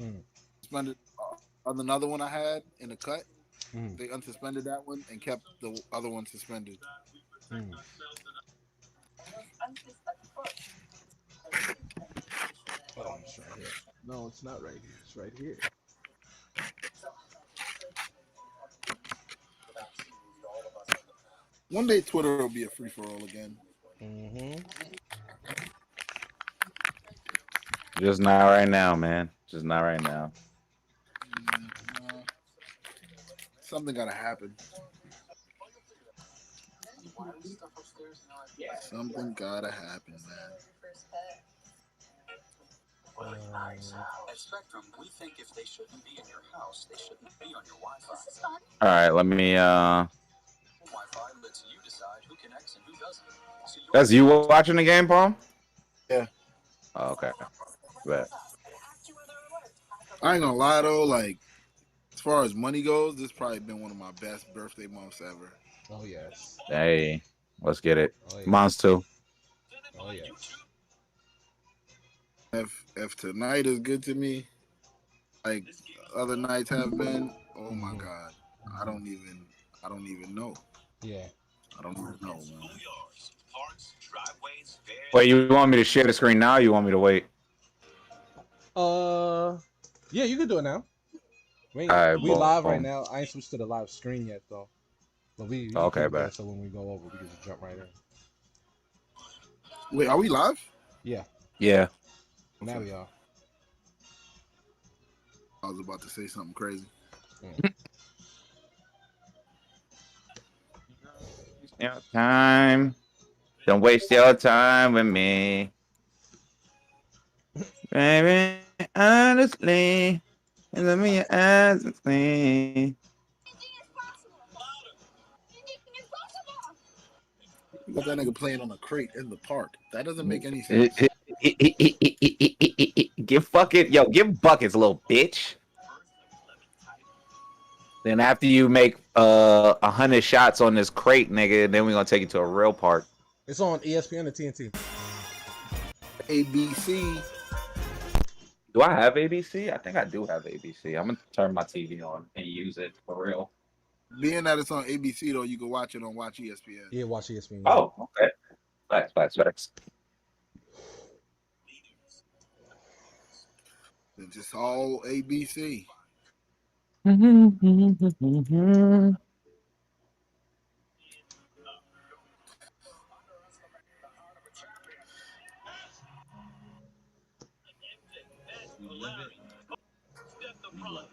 Mm. Suspended on another one I had in the cut. Mm. They unsuspended that one and kept the other one suspended. Mm. Oh, it's right here. No, it's not right here. It's right here. One day Twitter will be a free for all again. Mm-hmm. Just not right now, man. Just not right now. Uh, Something gotta happen. Something gotta happen, man. All right, let me. That's you watching the game, Paul? Yeah, Oh, okay. Bet. I ain't gonna lie though. Like as far as money goes, this probably been one of my best birthday months ever. Oh yes. Hey, let's get it. Oh Mine's yes. too. Oh yes. If tonight is good to me, like other nights have been, oh my Mm-hmm. god, I Mm-hmm. don't even, I don't even know. Yeah. I don't even know, man. Wait, you want me to share the screen now? Or you want me to wait? Uh, yeah, you can do it now. All right, We live right boom. now. I ain't switched to the live screen yet though. But we can Okay, keep it bet. there so when we go over, we can just jump right in. Wait, are we live? Yeah. Yeah. Now Okay, we are. I was about to say something crazy. Mm. Your time. Don't waste your time with me, baby. Honestly, and let me ask me. You got that nigga playing on a crate in the park. That doesn't make any sense. Give fucking yo, give buckets, little bitch. Then after you make 100 shots on this crate, nigga, then we gonna take you to a real park. It's on ESPN and TNT. ABC. Do I have ABC? I think I do have ABC. I'm gonna turn my TV on and use it for real. Being that it's on ABC though, you can watch it on Watch ESPN. Yeah, watch ESPN. Yeah. Oh, okay. Facts, facts, facts. It's just all ABC.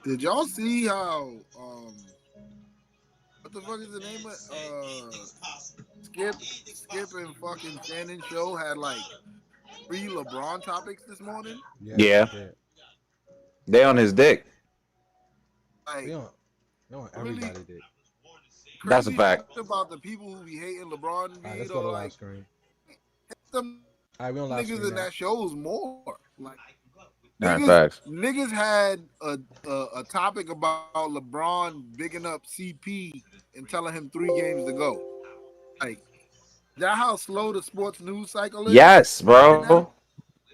Did y'all see how what the fuck is the name of Skip and fucking Shannon show had like 3 LeBron topics this morning? Yes, Yeah, they did. they on his dick. They Like on, they on really everybody did. That's a crazy shit fact. about the people who be hating LeBron All right, be let's go to though, live like screen. them All right, we on live niggas screen in now. that shows more. Like All right, niggas facts. niggas had a topic about LeBron bigging up CP and telling him 3 games to go. Like that how slow the sports news cycle is Yes, right now? bro.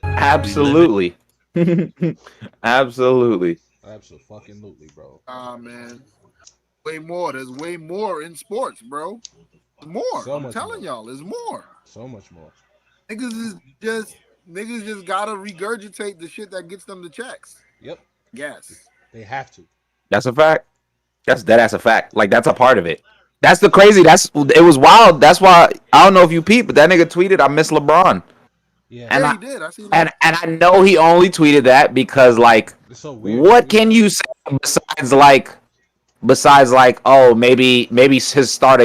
Absolutely. Absolutely. Absolutely, bro. Ah man. Way more. There's way more in sports, bro. There's more. So I'm much telling more. y'all, there's more. So much more. Niggas is just niggas just gotta regurgitate the shit that gets them the checks. Yep. Yes. They have to. That's a fact. That's a fact. Like that's a part of it. That's the crazy. That's it was wild. That's why I don't know if you peep, but that nigga tweeted, "I miss LeBron," Yeah. and Yeah, I he did. I seen and that. and I know he only tweeted that because like, It's so weird to what tweet can that. you say besides like oh maybe his start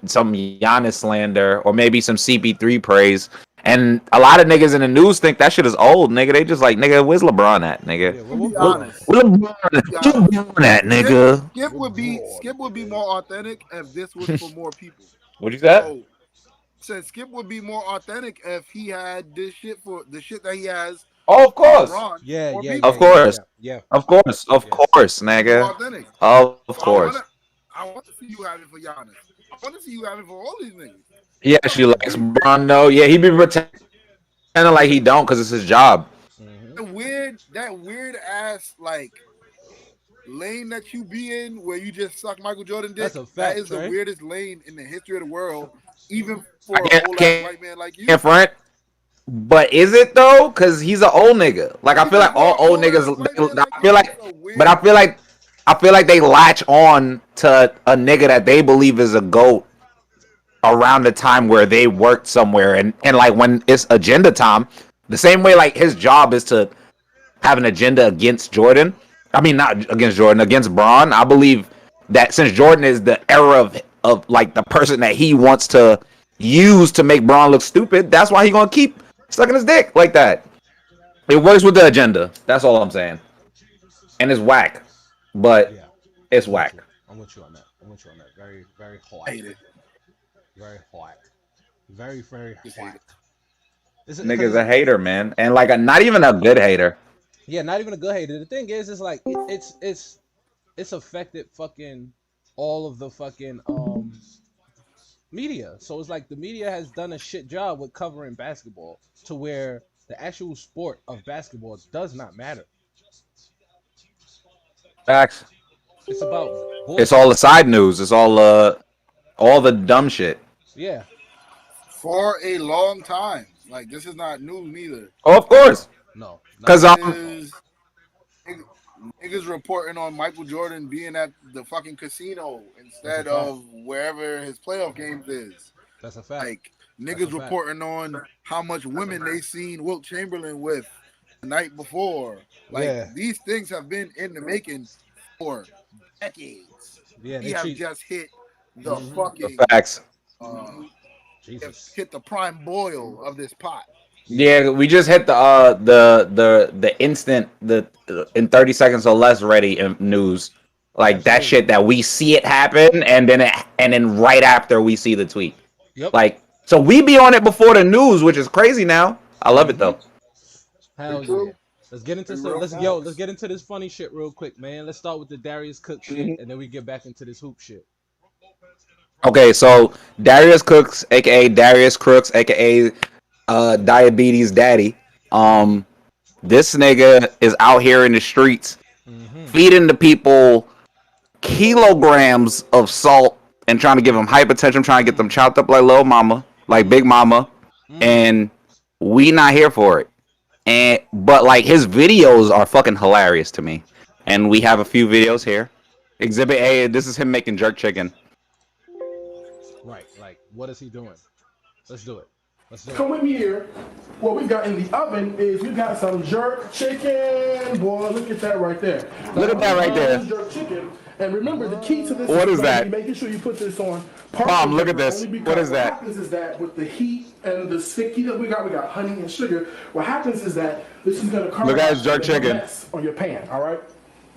some Giannis slander or maybe some CP3 praise. And a lot of niggas in the news think that shit is old, nigga. They just like, nigga, where's LeBron at, nigga? Yeah, I'm what gonna be LeBron honest. at? Where LeBron I'm at? gonna be Where honest. LeBron at, Skip nigga? LeBron, Skip would be nigga. more authentic if this was for more people. What you said? So since Skip would be more authentic if he had this shit for the shit that he has Oh, of for course. LeBron Yeah, for yeah, yeah, Of people. yeah, course. yeah, yeah. Of Yes. course, Be more nigga. authentic. Of So course. I wanna see you have it for Giannis. I wanna see you have it for all these niggas. Yeah, Fuck she with likes me. LeBron though. Yeah, he be pretending like he don't because it's his job. Mm-hmm. that weird ass like lane that you be in where you just suck Michael Jordan dick. That's a That fact, is the Trey. weirdest lane in the history of the world, even I for an can't, old I ass can't white man like you. front. But is it though? Cause he's an old nigga. Like I feel Even like for all an old old ass niggas. white man like I you, feel it's like, a but weird. I feel like they latch on to a nigga that they believe is a goat around the time where they worked somewhere, and like when it's agenda time, the same way like his job is to have an agenda against Jordan. I mean, not against Jordan, against Braun. I believe that since Jordan is the era of like the person that he wants to use to make Braun look stupid, that's why he gonna keep sucking his dick like that. It works with the agenda. That's all I'm saying. And it's whack, but Yeah, it's I'm with you. whack. I'm with you on that. I'm with you on that. Very, very I hot. hate it. Very hot. Very, very Just hate hot. it. Is it Nigga's because a hater, man, and like not even a good hater. yeah, not even a good hater. The thing is, it's like it's affected fucking all of the fucking media. So it's like the media has done a shit job with covering basketball to where the actual sport of basketball does not matter. Facts. It's about It's all bullshit. the side news. It's all the dumb shit. Yeah. For a long time. Like this is not news neither. Oh, of Oh course, no. No. Not cause at This all. is niggas reporting on Michael Jordan being at the fucking casino That's a instead fact. of wherever his playoff games is. That's a fact. Like That's a niggas fact. reporting on how much women they seen Wilt Chamberlain with the night before. Like Yeah. these things have been in the making for decades. Yeah. We They have treat. just hit the Hmm. the fucking facts. uh Jesus. hit the prime boil of this pot. Yeah, we just hit the instant in 30 seconds or less ready news. Like that Absolutely. shit that we see it happen and then right after we see the tweet. Yep. Like so we be on it before the news, which is crazy now. I love it Hmm. though. Pretty Hell yeah. true. Let's get into Pretty some. real Let's facts. get into this funny shit real quick, man. Let's start with the Darius Cook shit, and then we get back into this hoop shit. Okay, so Darius Cooks, aka Darius Crooks, aka Diabetes Daddy. Um, this nigga is out here in the streets Hmm. feeding the people kilograms of salt and trying to give them hypertension, trying to get them Mm. chopped up like little mama, like big Mm. mama, Mm. and we not here for it. And but like his videos are fucking hilarious to me, and we have a few videos here. Exhibit A, this is him making jerk chicken. Right. Like, what is he doing? Let's do it. Let's do it. Come with me here. What we got in the oven is we got some jerk chicken. Boy, look at that right there. Look at that right there. This jerk chicken. And remember, the key to this What is going to that? be making sure you put this on partial Mom, look at temper, this. only What because is that? happens is that with the heat and the sticky that we got honey and sugar. What happens is that this is going to Look at his jerk caramelize and chicken. mess on your pan, all right?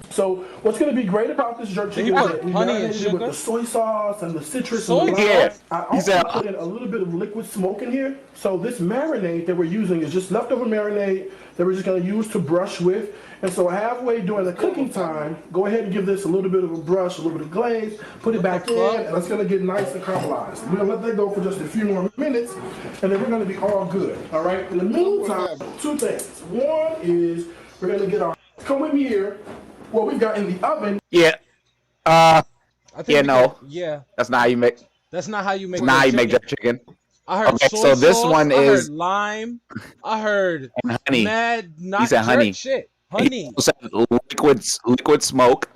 So what's going to be great about this jerk Did chicken he is put that we honey and marinated it with sugar? the soy sauce and the citrus and Soy the lime. Yeah. sauce? I He also said, put in a little bit of liquid smoke in here. So this marinade that we're using is just leftover marinade that we're just going to use to brush with. And so halfway during the cooking time, go ahead and give this a little bit of a brush, a little bit of glaze, put it What back the in, fuck? and it's going to get nice and caramelized. We're going to let that go for just a few more minutes, and then we're going to be all good. All right? In the meantime, two things. One is we're going to get our, come with me here, what we've got in the oven. yeah, I think yeah, we can. no, Yeah. that's not how you make. That's not how you make That's not jerk how you make chicken. jerk chicken. I heard Okay, soy so this sauce. one I heard is lime. I heard honey. mad He not said jerk honey. shit. He Honey. also said liquid smoke,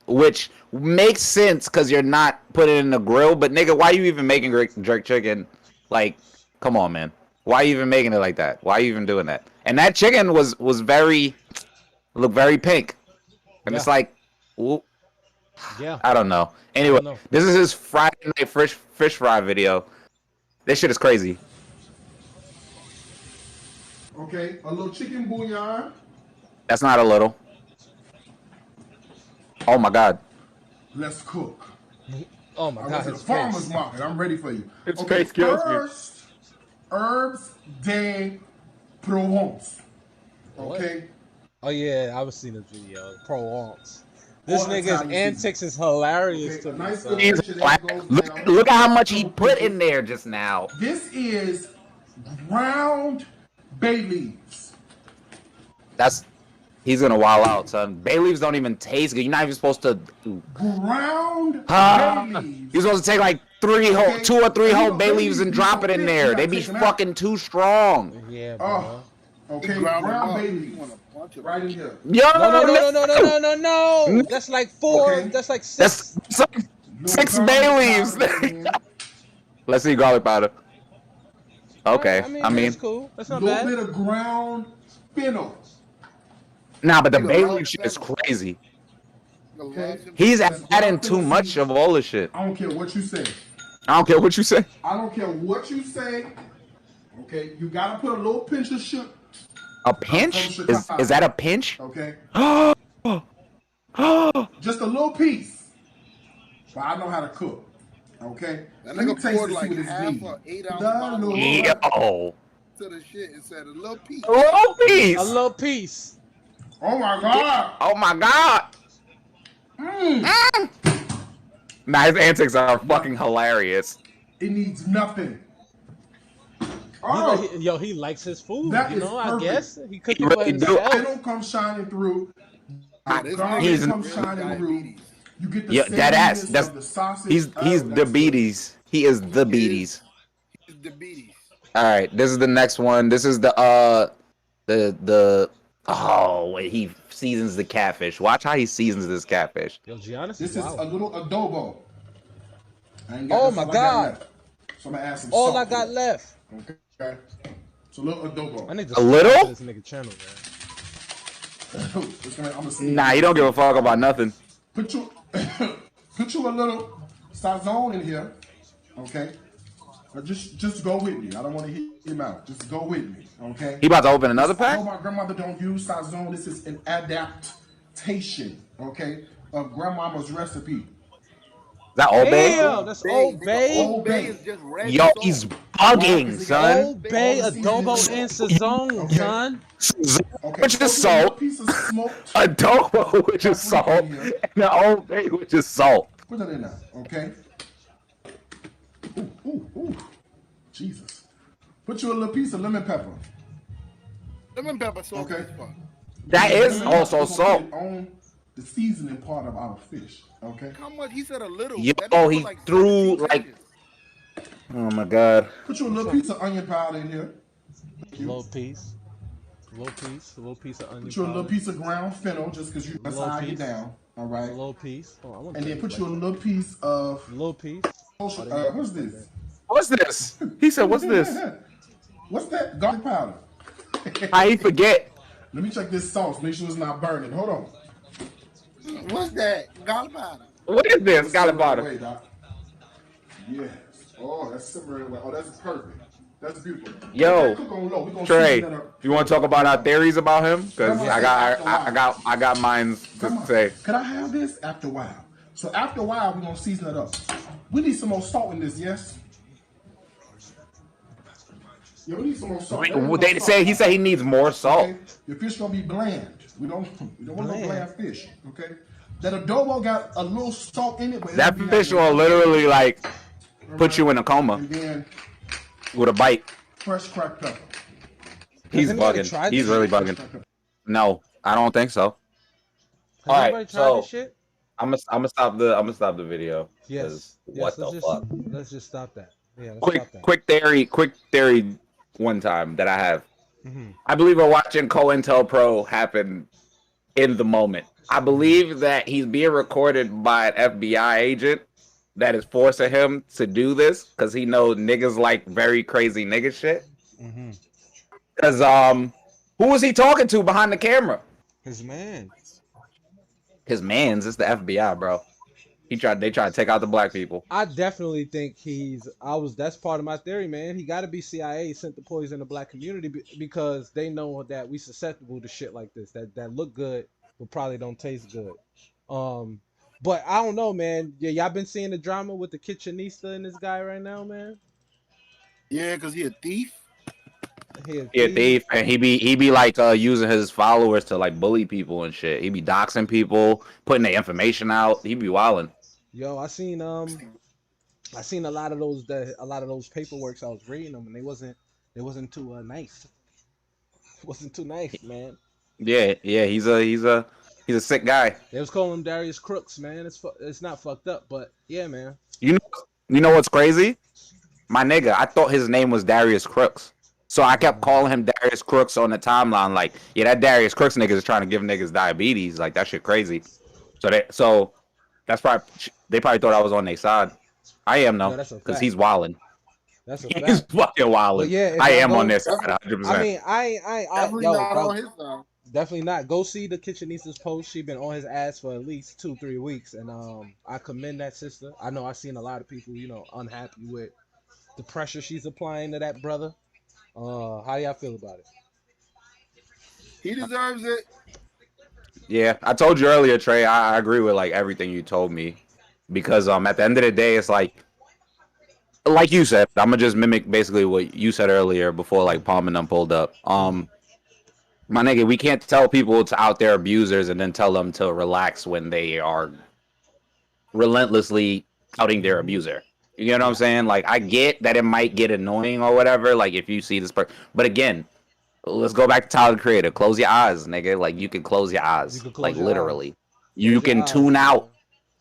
which makes sense because you're not putting it in the grill. But nigga, why you even making jerk chicken? Like, come on, man. Why you even making it like that? Why you even doing that? And that chicken was very looked very pink, and Yeah. it's like, ooh, Yeah. I don't know. I Anyway, don't know. this is his Friday night fish fry video. This shit is crazy. Okay, a little chicken bouillon. That's not a little. Oh my god. Let's cook. Oh my I god, went to the his farmer's face. market. I'm ready for you. His Okay, face kills me. first, herbs de Provence. What? Okay? Oh yeah, I was seeing this video. Provence. This All nigga's Italian antics is hilarious Okay, to a me, nice son. little picture there goes Look, down. look at how much he put in there just now. This is ground bay leaves. He's gonna wild out, son. Bay leaves don't even taste good. You're not even supposed to. Ground bay leaves. You're supposed to take like two or three whole bay leaves and drop it in there. They be fucking too strong. Yeah, bro. Okay, ground bay leaves. Right in here. Yo, No. That's like 4. Okay. That's like 6. That's like 6 bay leaves. Let's see garlic powder. Okay, I mean, that's cool. That's A not little bad. bit of ground fennel. nah, but the bay leaf shit is crazy. Okay. He's adding too much of all this shit. I don't care what you say. I don't care what you say. I don't care what you say. Okay, you gotta put a little pinch of sugar. A pinch? Is that a pinch? Okay, just a little piece. But I know how to cook. Okay, That let me nigga taste poured and see like what it's half needing. a 8-ounce The bottle Lord. Yo. to the shit and said a little piece. A little piece. A little piece. Oh my God! Oh my god. Nah, his antics are fucking hilarious. It needs nothing. Oh, He likes his food. That You is know, I perfect. guess he cooked He it for really do. himself. fennel comes shining through. This Garlic nigga comes really shining through. diabetes. You get the Yeah, that ass. sameness That's of the sausage. he's Oh, the that's beaties. He is the beaties. He's diabetes. All right, this is the next one. This is the oh wait, he seasons the catfish. Watch how he seasons this catfish. Yo, Giannis This is is wild. a little adobo. I ain't Oh that's my all I got God. left. So I'm gonna add some All salt I got to it. left. Okay. It's a little adobo. I need to A little? subscribe to this nigga channel, man. I'm gonna sneeze. Nah, you don't give a fuck about nothing. Put you put you a little sazon in here. Okay. Or just go with me. I don't want to hit your mouth. Just go with me. Okay. He about to open another I pack? know my grandmother don't use sazon. This is an adaptation, okay, of grandmama's recipe. Is that Old Bay? Damn, that's Old Bay. Old Bay is just red. Yo, he's bugging, son. Old Bay, adobo, and sazon, Okay. son. Okay. Which is Put a little salt. piece of smoked. Adobo, which is salt, and the Old Bay, which is salt. Put that in there, okay? Ooh. Jesus. Put you a little piece of lemon pepper. Lemon pepper sauce Okay. is fun. That is Lemon also pepper salt. put it on the seasoning part of our fish, okay? How much? He said a little. Yo, That nigga he put threw 17 like. inches. Oh my god. Put you a little piece of onion powder in here. A little piece. A little piece of onion Put you a little powder. piece of ground fennel just because that's Little how I get piece. down, all right? A little piece. Oh, I want And to then put you a little piece of, little piece. what's this? What's this? He said, "What's this?" What's that? Garlic powder. How he forget? Let me check this sauce. Make sure it's not burning. Hold on. What's that? Garlic powder. What is this? Garlic Simmer powder. away, Doc. Yes. Oh, that's simmering well. Oh, that's perfect. That's beautiful. Yo, Okay, cook on low. We gonna Trey, season that up. you want to talk about our theories about him? Because I got mine to say. Could I have this after a while? So after a while, we're gonna season it up. We need some more salt in this, yes? Yeah, we need some more salt. He said he needs more salt. Okay? Your fish gonna be bland. We don't want no bland fish. Okay. That adobo got a little salt in it, but That it'll be fish like- will literally like put you in a coma And then with a bite. fresh cracked pepper. He's anybody bugging. tried He's this? really bugging. No, I don't think so. Has All right, anybody tried so- this shit? I'm gonna stop the video. Yes. 'Cause What the fuck? Let's just stop that. Yeah, let's stop that. Quick theory. One time that I have. Mm-hmm. I believe we're watching COINTELPRO happen in the moment. I believe that he's being recorded by an FBI agent that is forcing him to do this because he knows niggas like very crazy nigga shit. Mm-hmm. Because who was he talking to behind the camera? His man. His man's. It's the FBI, bro. They tried to take out the black people. I definitely think that's part of my theory, man. He got to be CIA, sent the poison the black community because they know that we susceptible to shit like this that look good but probably don't taste good. But I don't know, man. Yeah, y'all been seeing the drama with the kitchenista and this guy right now, man. Yeah, cause he a thief. Yeah, thief, and he be like using his followers to like bully people and shit. He be doxing people, putting their information out. He be wilding. Yo, I seen a lot of those paperworks. I was reading them and they wasn't too nice. Wasn't too nice, man. Yeah. He's a sick guy. They was calling him Darius Crooks, man. It's not fucked up, but yeah, man. You know, what's crazy? My nigga, I thought his name was Darius Crooks. So I kept Nah, calling him Darius Crooks on the timeline, like, yeah, that Darius Crooks nigga is trying to give niggas diabetes. Like that shit crazy. So that's probably they probably thought I was on their side. I am no, though, that's a because fact. he's wilding. That's a He's fact. fucking But wilding. yeah, if I y'all am on go, their side, Definitely, 100%. I mean, definitely yo, not bro, on his side. definitely not. Go see the Kitchenesa's post. She been on his ass for at least 2 3 weeks, and I commend that sister. I know I seen a lot of people, unhappy with the pressure she's applying to that brother. How y'all feel about it? He deserves it. Yeah, I told you earlier, Trey. I agree with like everything you told me, because at the end of the day, it's like you said. I'm gonna just mimic basically what you said earlier before like Palm and them pulled up. My nigga, we can't tell people to out there abusers and then tell them to relax when they are relentlessly outing their Mm-hmm. abuser. You know what I'm Yeah, saying? Like, I get that it might get annoying or whatever. Like, if you see this person, but again, let's go back to Tyler the Creator. Close your eyes, nigga. Like, you can close your you eyes, can like close your eyes. literally. You Close your can eyes, tune out man.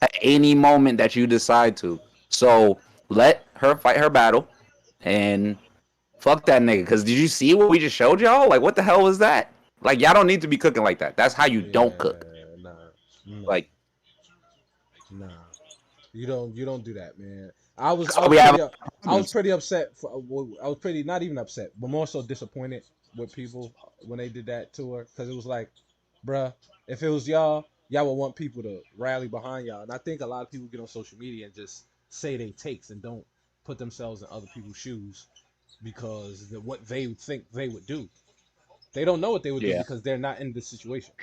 at any moment that you decide to. So let her fight her battle and fuck that nigga. Cause did you see what we just showed y'all? Like, what the hell was that? Like, y'all don't need to be cooking like that. That's how you don't cook. Yeah, nah, nah, Like, nah. You don't do that, man. I was that's I why was we have pretty I was problems. pretty upset. I was pretty not even upset, but more so disappointed with people when they did that to her because it was like, bruh, if it was y'all would want people to rally behind y'all. And I think a lot of people get on social media and just say they takes and don't put themselves in other people's shoes because what they think they would do. They don't know what they would do Yeah, because they're not in this situation.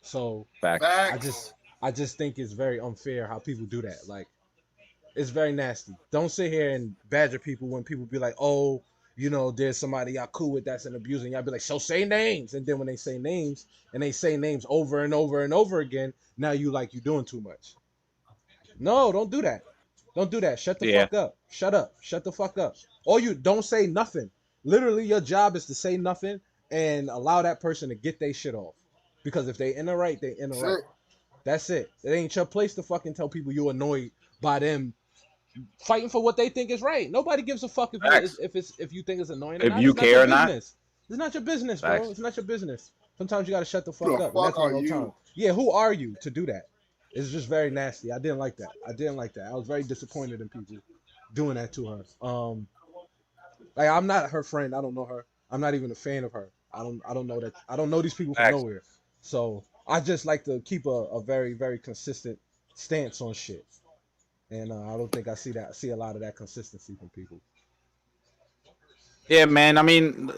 So facts. I Facts. just I just think it's very unfair how people do that. Like it's very nasty. Don't sit here and badger people when people be like, oh, there's somebody y'all cool with that's an abuser. And y'all be like, so say names. And then when they say names and they say names over and over and over again, now you doing too much. No, don't do that. Don't do that. Shut the Yeah, fuck up. Shut up. Shut the fuck up. Or you don't say nothing. Literally, your job is to say nothing and allow that person to get their shit off. Because if they in the right, they in the That's right. it. That's it. It ain't your place to fucking tell people you annoyed by them fighting for what they think is right. Nobody gives a fuck facts. if you think it's annoying or If not. you It's not your care or not, business. It's not your business, bro. facts. It's not your business. Sometimes you gotta shut the Who fuck the up, and fuck that's on are no time. you? Yeah, who are you to do that? It's just very nasty. I didn't like that. I didn't like that. I was very disappointed in people doing that to her. Like I'm not her friend. I don't know her. I'm not even a fan of her. I don't know that. I don't know these people from Facts. nowhere. So I just like to keep a very very consistent stance on shit. And I don't think I see a lot of that consistency from people. Yeah, man. I mean,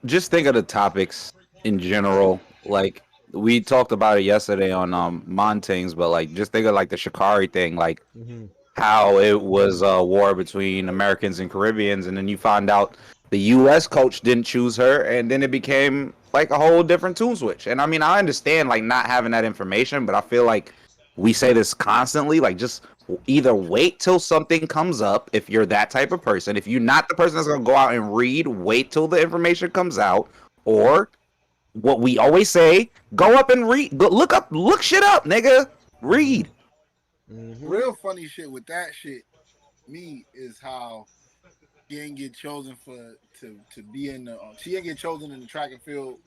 just think of the topics in general. Like we talked about it yesterday on Montings, but like just think of like the Shikari thing, like Hmm. how it was a war between Americans and Caribbeans, and then you find out the U.S. coach didn't choose her, and then it became like a whole different tune switch. And I mean, I understand like not having that information, but I feel like we say this constantly, like just either wait till something comes up if you're that type of person. If you're not the person that's gonna go out and read, wait till the information comes out, or what we always say, go up and read, go, look shit up, nigga, Hmm. read. Hmm. Real funny shit with that shit. Me is how she ain't get chosen to be in the. She ain't get chosen in the track and field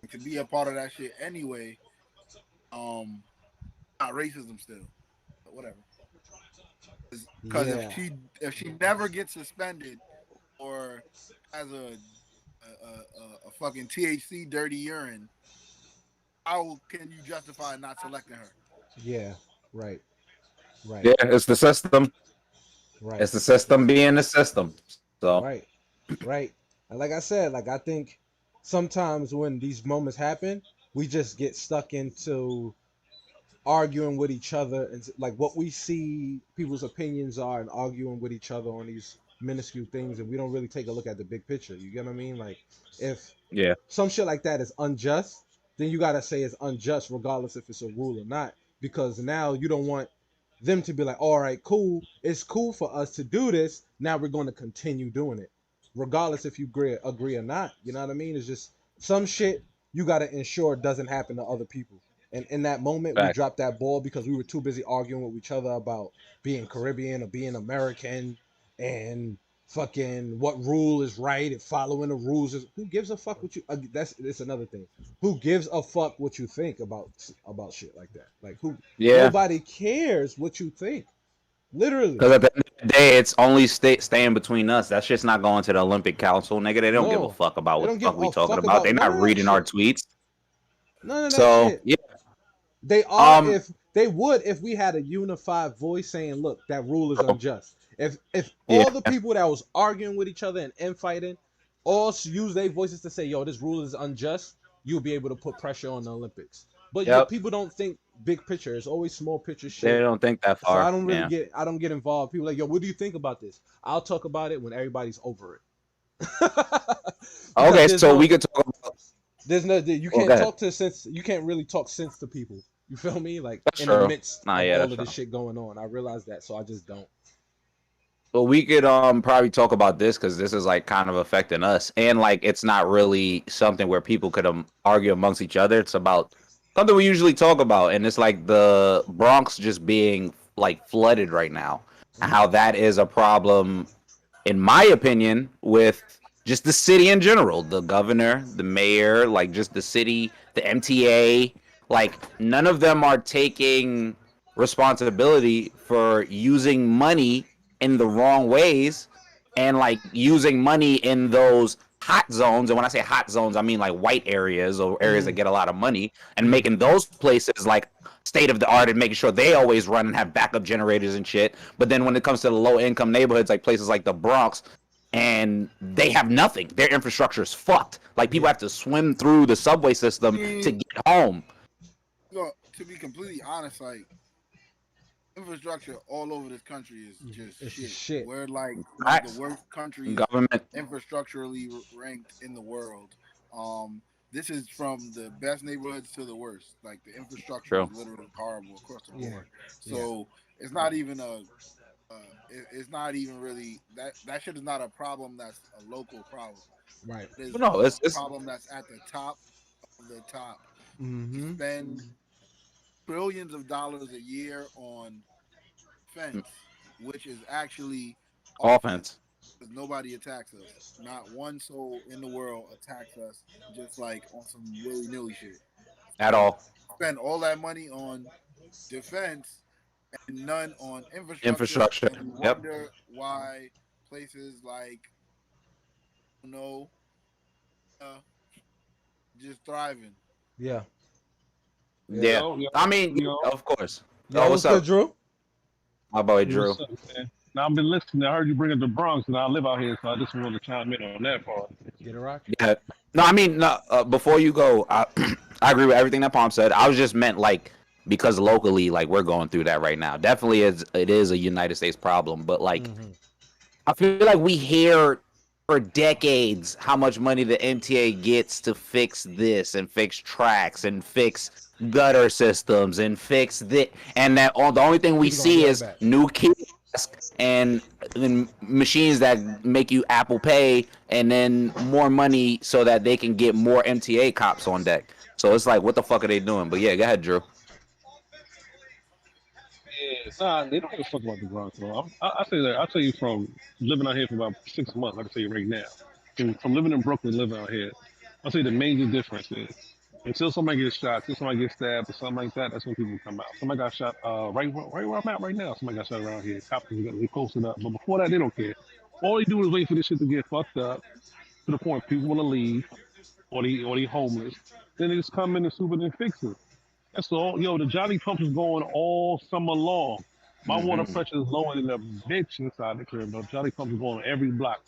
to be a part of that shit anyway. Um, Not racism still, but whatever. Because Yeah. if she never gets suspended or has a fucking THC dirty urine, how can you justify not selecting her? Yeah. Right. Right. Yeah, it's the system. Right. It's the system Right. being the system. So Right. Right. And like I said, like I think sometimes when these moments happen, we just get stuck into arguing with each other and like what we see people's opinions are and arguing with each other on these minuscule things and we don't really take a look at the big picture. You get what I mean? Like if yeah, some shit like that is unjust, then you gotta say it's unjust regardless if it's a rule or not. Because now you don't want them to be like, all right, cool, it's cool for us to do this. Now we're going to continue doing it, regardless if you agree or not. You know what I mean? It's just some shit. you got to ensure it doesn't happen to other people. And in that moment, we Fact. dropped that ball because we were too busy arguing with each other about being Caribbean or being American and fucking what rule is right and following the rules is. Who gives a fuck what you? That's another thing. Who gives a fuck what you think about shit like that? Like who? Yeah. Nobody cares what you think. Literally, Because at the end of the day, it's only staying between us. That shit's not going to the Olympic Council, nigga. They don't give a no. fuck about They what don't the give fuck we a talking fuck about. They're about none not of that reading our shit. tweets. None of that So shit. yeah, They are um, if they would if we had a unified voice saying, "Look, that rule is bro, unjust." If yeah, all the people that was arguing with each other and infighting all use their voices to say, "Yo, this rule is unjust," you'll be able to put pressure on the Olympics. But yep. people don't think big picture. It's always small picture They shit. don't think that So far. Yeah. I don't get involved. People are like, "Yo, what do you think about this?" I'll talk about it when everybody's over it. Because Okay, so we could talk about. there's no you Well, can't go ahead. talk to sense you can't really talk sense to people. You feel me? Like That's in the true. midst Nah, of yeah, all that's of true. this shit going on. I realize that, so I just don't. Well, we could probably talk about this because this is like kind of affecting us, and like it's not really something where people could argue amongst each other. It's about something we usually talk about, and it's like the Bronx just being like flooded right now, and Mm. how that is a problem, in my opinion, with just the city in general, the governor, the mayor, like just the city, the MTA, like none of them are taking responsibility for using money in the wrong ways and like using money in those hot zones. And when I say hot zones, I mean like white areas or areas that Mm. get a lot of money and Mm. making those places like state of the art and making sure they always run and have backup generators and shit. But then when it comes to the low income neighborhoods, like places like the Bronx, and they have nothing. Their infrastructure is fucked. Like people Yeah. have to swim through the subway I system to mean, get home. to be completely honest, like infrastructure all over this country is just It's just shit. shit. We're like one of the Facts. worst countries Government. infrastructurally ranked in the world. Um, this is from the best neighborhoods to the worst. Like the infrastructure is True. literally horrible across the Yeah. board. Yeah. So it's not even it's not even really that shit is not a problem that's a local problem. Right. It is But no, a it's problem that's at the top of the top. We Mm-hmm. spend billions of dollars a year on defense, which is actually offense. offense Because nobody attacks us. Not one soul in the world attacks us just like on some willy nilly shit. at So all. spend all that money on defense and none on infrastructure, Infrastructure. and we Yep. wonder why places like no uh, just thriving. Yeah. Yeah. Yeah. Yo, yo, I mean, yo, of course. Yo, Oh, what's what's good, up? Drew? My boy what's Drew. up, man? Now I've been listening. I heard you bring up the Bronx, and I live out here, so I just wanted to chime in on that part. Get a rock? Yeah. No, I mean, no. Before you go, I agree with everything that Palm said. I was just meant like because locally, like we're going through that right now. Definitely, it is a United States problem, but like Mm-hmm. I feel like we hear for decades how much money the MTA gets to fix this and fix tracks and fix gutter systems and fix that, and that all the only thing we People gonna see run is back. new kiosks and machines that make you Apple Pay and then more money so that they can get more MTA cops on deck. So it's like, what the fuck are they doing? But yeah, go ahead, Drew. Yeah, nah, they don't give a fuck about the Bronx, bro. I say that. I tell you from living out here for about 6 months. I can tell you right now, from living in Brooklyn, living out here, I'll tell you the major difference is until somebody gets shot, until somebody gets stabbed or something like that, that's when people come out. Somebody got shot right where I'm at right now. Somebody got shot around here. Cops they posted up, but before that, they don't care. All they do is wait for this shit to get fucked up to the point people want to leave or they homeless. Then they just come in and swoop it and fix it. That's all. Yo, the Johnny pump is going all summer long. My water Mm-hmm. pressure is lower than a bitch inside the crib. The Johnny pump is going on every block.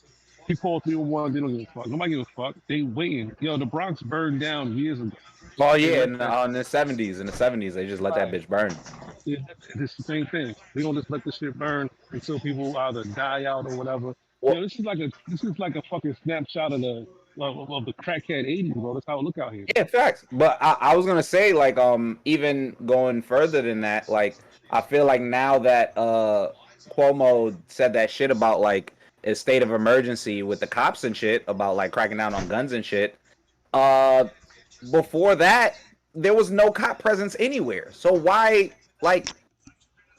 He called 311. They don't give a fuck. Nobody give a fuck. They waiting. Yo, the Bronx burned down years ago. Oh They yeah, let that. in the '70s, they just let that Right. bitch burn. Yeah, it's the same thing. They gonna just let this shit burn until people either die out or whatever. Well, Yo, this is like a fucking snapshot of the crackhead '80s, bro. That's how it look out here. yeah, facts. But I was gonna say, like, even going further than that, like, I feel like now that Cuomo said that shit about like a state of emergency with the cops and shit about like cracking down on guns and shit, uh, before that, there was no cop presence anywhere. So why, like,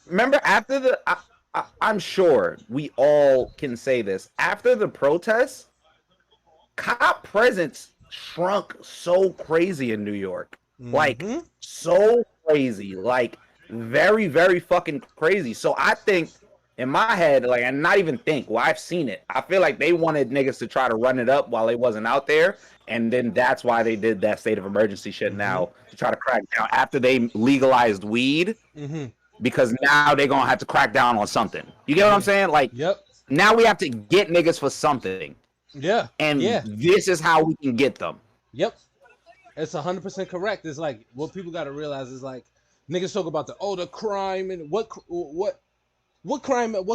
remember after I'm sure we all can say this. After the protests, cop presence shrunk so crazy in New York. Like, Mm-hmm. so crazy. Like, very, very fucking crazy. So I think in my head, like, and not even think, well, I've seen it. I feel like they wanted niggas to try to run it up while they wasn't out there. And then that's why they did that state of emergency shit Mm-hmm. now to try to crack down after they legalized weed, Mm-hmm. because now they're gonna have to crack down on something. You get what I'm Mm-hmm. saying? Like, Yep. now we have to get niggas for something. Yeah. And Yeah. this is how we can get them. Yep. It's 100% correct. It's like what people got to realize is like niggas talk about the crime and what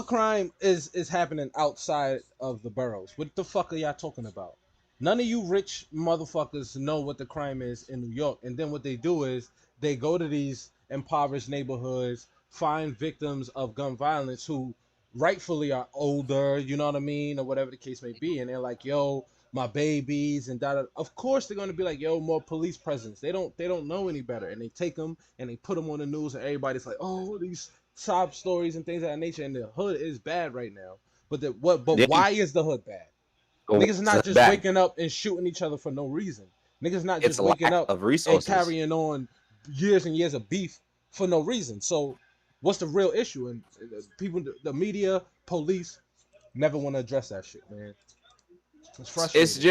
crime is happening outside of the boroughs. What the fuck are y'all talking about? None of you rich motherfuckers know what the crime is in New York. And then what they do is they go to these impoverished neighborhoods, find victims of gun violence who rightfully are older, you know what I mean, or whatever the case may be, and they're like, "Yo, my babies," and that. Of course, they're gonna be like, "Yo, more police presence." They don't know any better, and they take them and they put them on the news, and everybody's like, "Oh, these sob stories and things of that nature." And the hood is bad right now. But the what? But Yeah, why is the hood bad? Niggas it's not just bad. waking up and shooting each other for no reason. Niggas not It's just a waking lack up of and resources. carrying on years and years of beef for no reason. So what's the real issue? And people, the media, police, never want to address that shit, man. It's It's frustrating.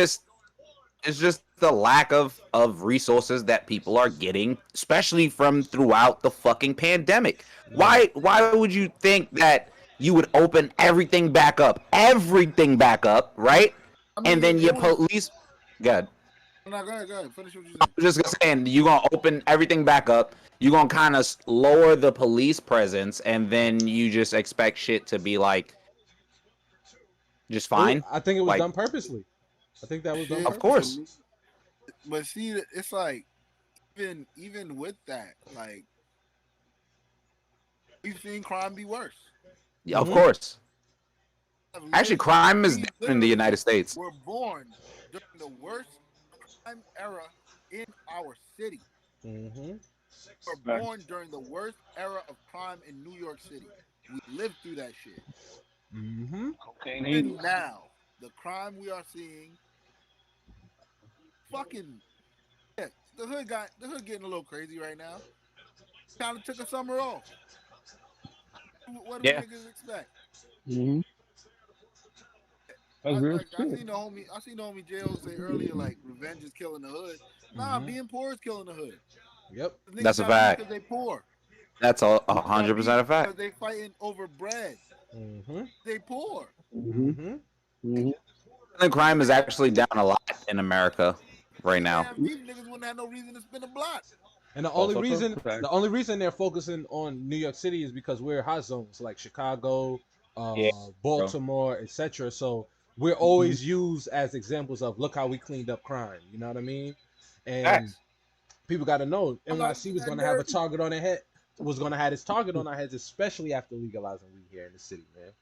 just the lack of resources that people are getting, especially from throughout the fucking pandemic. Yeah. Why would you think that you would open everything back up, right? I And mean, then it your was. police, good. No, go ahead. Finish what you're I'm saying. just saying you're gonna open everything back up. You're gonna kind of lower the police presence, and then you just expect shit to be like just fine. I think it was Like, done purposely. I think that was done Shit, of purposely. course, but see, it's like even with that, like we've seen crime be worse. yeah, of Mm-hmm. course. I've Actually, lived, crime is we down in the literally United States. were born during the worst crime era in our city. Mm-hmm. We were born during the worst era of crime in New York City. We lived through that shit. Mm-hmm. Cocaine Even 80s. now, the crime we are seeing, fucking yeah, the hood getting a little crazy right now. Kind of took a summer off. What do we Yeah, niggas expect? Mm-hmm. That's real I shit. seen the homie Jail say earlier, like revenge is killing the hood. Nah, Mm-hmm. being poor is killing the hood. Yep. Niggas that's a got beef fact. because they poor. That's a Niggas got hundred beef percent a fact. because they fighting over bread. Mm-hmm. They poor. Mm-hmm. Mm-hmm. Mm-hmm. The If crime is niggas had actually down a lot in America right niggas ain't now. have beef, niggas wouldn't have no reason to spin a block. And the only Also, reason fact. the only reason they're focusing on New York City is because we're hot zones like Chicago, Yeah, bro. Baltimore, etc. So we're Mm-hmm. always used as examples of look how we cleaned up crime. You know what I mean? And Facts. people got to know I'm like, NYC was that going to have a dirty. target on their head. Was going to have its target on our heads, especially after legalizing weed here in the city, man.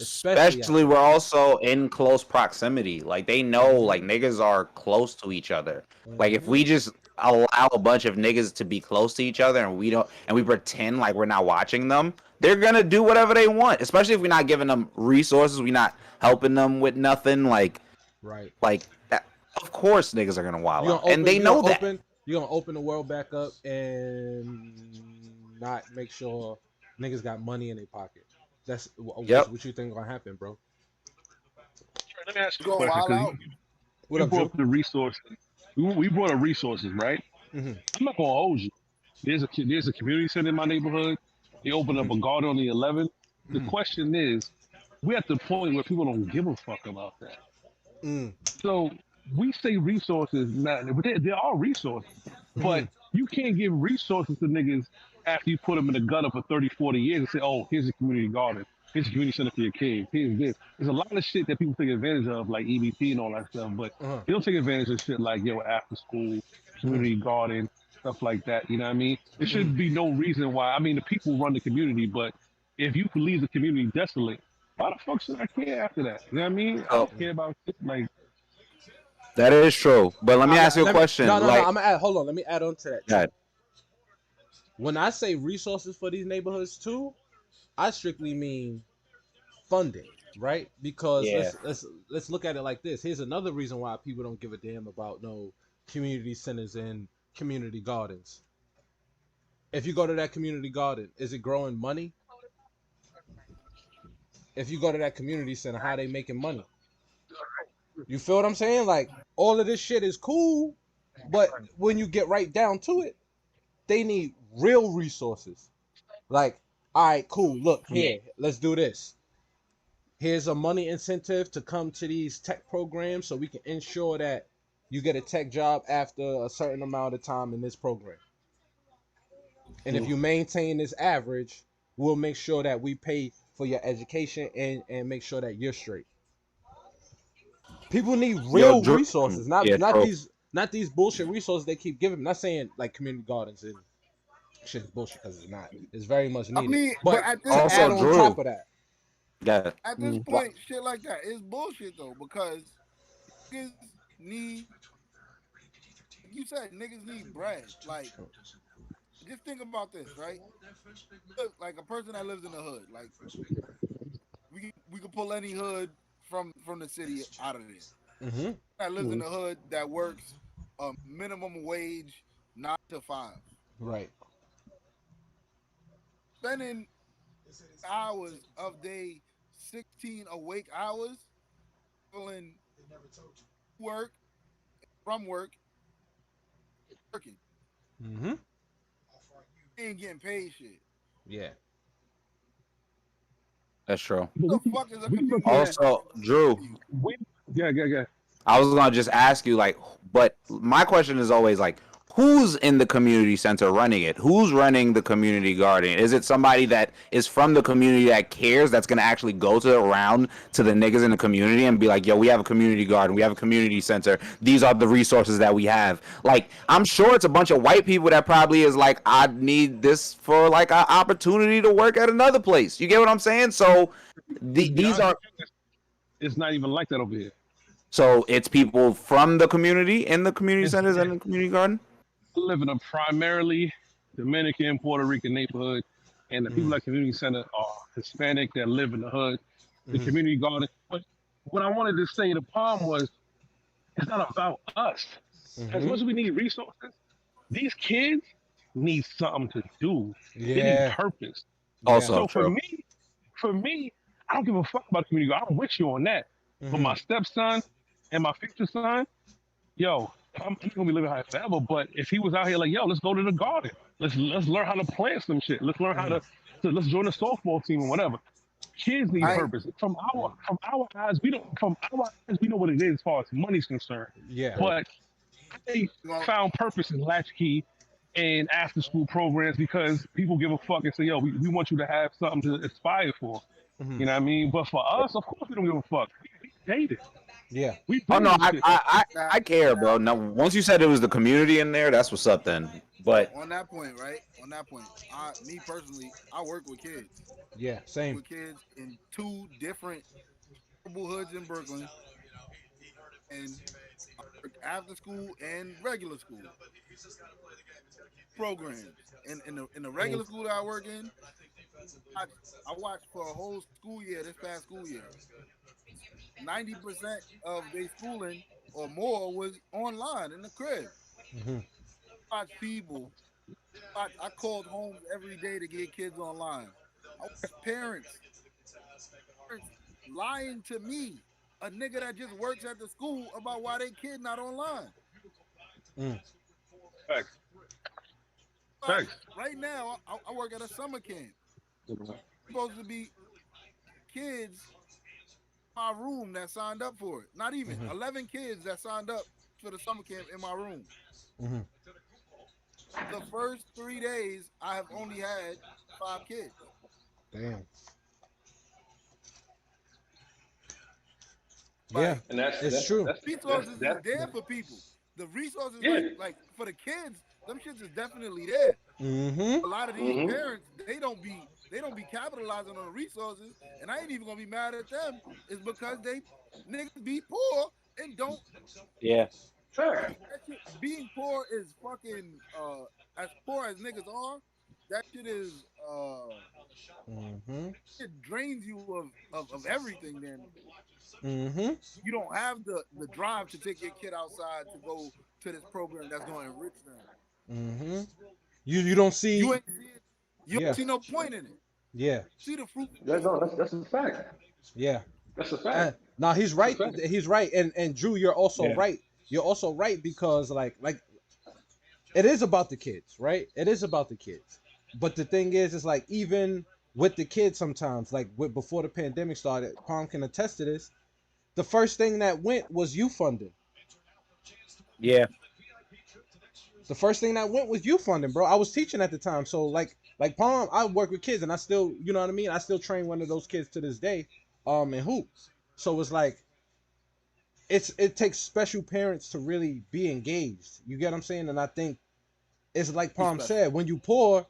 Especially Especially after. we're also in close proximity. Like, they know, Mm-hmm. like, niggas are close to each other. Like, if Mm-hmm. we just allow a bunch of niggas to be close to each other and we pretend like we're not watching them, they're gonna do whatever they want. Especially if we're not giving them resources, we're not helping them with nothing. Right. Like that. Of course, niggas are gonna wild You're out, gonna and open. they You're gonna know that. open. You're gonna open the world back up and not make sure niggas got money in their pocket. That's Yep. what you think gonna happen, bro. Let me ask You you a gonna question wild because out. What you up, brought Drew? up the resources. We brought up resources, right? Mm-hmm. I'm not gonna hold you. There's a community center in my neighborhood. They opened up a Mm-hmm. garden on the 11th. The Mm-hmm. question is, we're at the point where people don't give a fuck about that. Mm. So we say resources, not, but there are resources, Mm-hmm. but you can't give resources to niggas after you put them in the gutter for 30, 40 years and say, oh, here's a community garden. Here's a community center for your kids. Here's this. There's a lot of shit that people take advantage of, like EBT and all that stuff, but Uh-huh. they don't take advantage of shit like, yo, after school, Mm-hmm. community garden, stuff like that. You know what I mean? There Mm-hmm. should be no reason why. I mean, the people run the community, but if you leave the community desolate, why the fuck should I care after that? You know what I mean? I So don't care about shit like That is true. But let me ask you a question. No. Like, I'm gonna add. Hold on. Let me add on to that too. God, When I say resources for these neighborhoods too, I strictly mean funding, right? Because yeah, let's look at it like this. Here's another reason why people don't give a damn about no community centers and community gardens. If you go to that community garden, is it growing money? If you go to that community center, how they making money? You feel what I'm saying? Like all of this shit is cool, but when you get right down to it, they need real resources. Like, all right, cool. Look here, let's do this. Here's a money incentive to come to these tech programs so we can ensure that you get a tech job after a certain amount of time in this program. And if you maintain this average, we'll make sure that we pay for your education and make sure that you're straight. People need yo, real Drew. resources, Yeah, true. not these bullshit resources they keep giving. I'm not saying like community gardens and shit is bullshit because it's not. It's very much I needed. mean, but But at this to add Also, point, on Drew. top of that, Yeah. at this point, shit like that is bullshit though, because niggas need, like you said, niggas need bread. Like, just think about this, right? Look, like a person that lives in the hood, like we could pull any hood from the city out of there. mm-hmm, That lives in the hood that works a minimum wage 9 to 5, right, spending hours of day 16 awake hours, feeling work from work, working, mm-hmm, ain't getting paid shit. yeah, That's true. What the fuck is a We community? look at Also, Drew, we yeah. I was gonna just ask you, like, but my question is always like, who's in the community center running it? Who's running the community garden? Is it somebody that is from the community that cares, that's gonna actually go around to the niggas in the community and be like, yo, we have a community garden, we have a community center. These are the resources that we have. Like, I'm sure it's a bunch of white people that probably is like, I need this for like an opportunity to work at another place. You get what I'm saying? So these are. It's not even like that over here. So it's people from the community in the community It's, centers and the community garden? I live in a primarily Dominican, Puerto Rican neighborhood, and the people at community center are Hispanic that live in the hood, the community garden. But what I wanted to say, the problem was, it's not about us. As much as we need resources, these kids need something to do. They need yeah, purpose. yeah, Also So true. for me, I don't give a fuck about community garden. I'm with you on that. But my stepson and my future son, yo, he's gonna be living high forever. But if he was out here like, yo, let's go to the garden. Let's learn how to plant some shit. Let's learn how to let's join a softball team or whatever. Kids need I purpose. From our eyes, we don't from our eyes we know what it is as far as money's concerned. yeah, But they found purpose in latchkey and after school programs because people give a fuck and say, yo, we want you to have something to aspire for. You know what I mean? But for us, of course we don't give a fuck. We hate it. yeah. We Oh been no, this shit. I care, bro. Now once you said it was the community in there, that's what's up then. But on that point, right? On that point, me personally, I work with kids. Yeah, same. With kids in 2 different neighborhoods in Brooklyn, and I work after school and regular school programs. And in the regular school that I work in, I watched for a whole school year, this past school year. 90% of their schooling or more was online in the crib. Watch people. I called homes every day to get kids online. I watched parents lying to me, a nigga that just works at the school, about why they kid not online. Facts. But Facts. right now, I work at a summer camp. Supposed to be kids in my room that signed up for it. Not even 11 kids that signed up for the summer camp in my room. The first 3 days, I have only had 5 kids. Damn. Like, Yeah, And it's true. resources is there for people. The resources, like for the kids, them shits is definitely there. A lot of these parents, they don't be capitalizing on the resources, and I ain't even gonna be mad at them. It's because they niggas be poor and don't Yeah. Fact. that shit, being poor is fucking as poor as niggas are. That shit is Mm-hmm. it drains you of everything. Then Mm-hmm. you don't have the drive to take your kid outside to go to this program that's going to enrich them. Mm-hmm. You don't You see. ain't see it. You don't Yeah. see no point in it. Yeah. See the fruit. That's a fact. Yeah. That's a fact. Now he's That's a right. fact. He's right. And Drew, you're also Yeah. right. You're also right because like it is about the kids, right? It is about the kids. But the thing is like even with the kids sometimes, like before the pandemic started, Palm can attest to this. The first thing that went was youth funding. Yeah. The first thing that went was youth funding, bro. I was teaching at the time, so like Palm, I work with kids, and I still, you know what I mean. I still train one of those kids to this day, in hoops. So it's like it takes special parents to really be engaged. You get what I'm saying? And I think it's like He's Palm special. said, when you poor,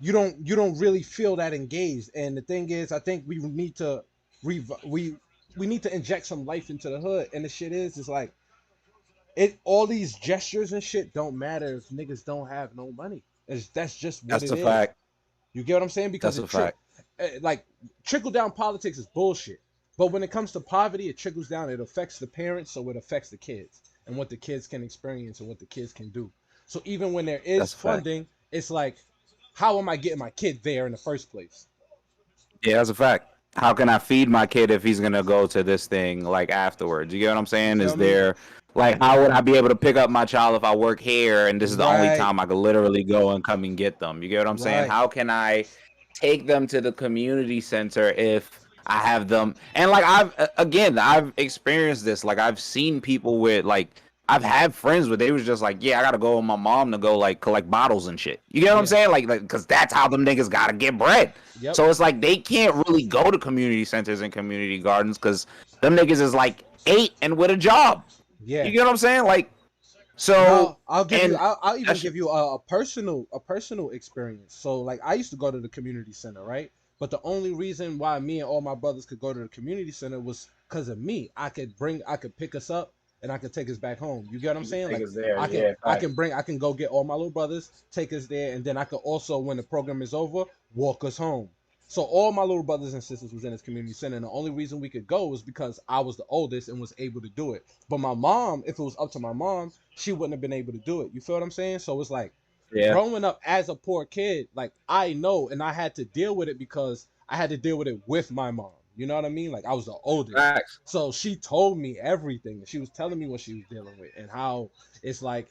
you don't really feel that engaged. And the thing is, I think we need to we need to inject some life into the hood. And the shit is like all these gestures and shit don't matter if niggas don't have no money. That's just what That's it a is. fact. You get what I'm saying? Because That's a fact. like trickle down politics is bullshit. But when it comes to poverty, it trickles down. It affects the parents, so it affects the kids and what the kids can experience and what the kids can do. So even when there is That's a fact. funding, it's like, how am I getting my kid there in the first place? Yeah, that's a fact. How can I feed my kid if he's gonna go to this thing like afterwards? You get what I'm saying? You Is feel me? there like how would I be able to pick up my child if I work here and this is the only Right, time I could literally go and come and get them? You get what I'm saying? right. How can I take them to the community center if I have them? And like I've experienced this. Like I've seen people with like I've had friends where they was just like, yeah, I gotta go with my mom to go like collect bottles and shit. You get what I'm Yeah. saying? Like because that's how them niggas gotta get bread. Yep. So it's like they can't really go to community centers and community gardens because them niggas is like 8 and with a job. Yeah. You get what I'm saying? Like so Now I'll give you. and I'll even that's give you a personal experience. So like I used to go to the community center, right? But the only reason why me and all my brothers could go to the community center was because of me. I could pick us up and I could take us back home. You get what I'm saying? Like niggas there. I can go get all my little brothers, take us there, and then I could also, when the program is over, walk us home. So all my little brothers and sisters was in this community center, and the only reason we could go was because I was the oldest and was able to do it. But my mom, if it was up to my mom, she wouldn't have been able to do it. You feel what I'm saying? So it's like Yeah. growing up as a poor kid, like I know, and I had to deal with it because I had to deal with it with my mom. You know what I mean? Like I was the oldest. Facts. So she told me everything. She was telling me what she was dealing with and how it's like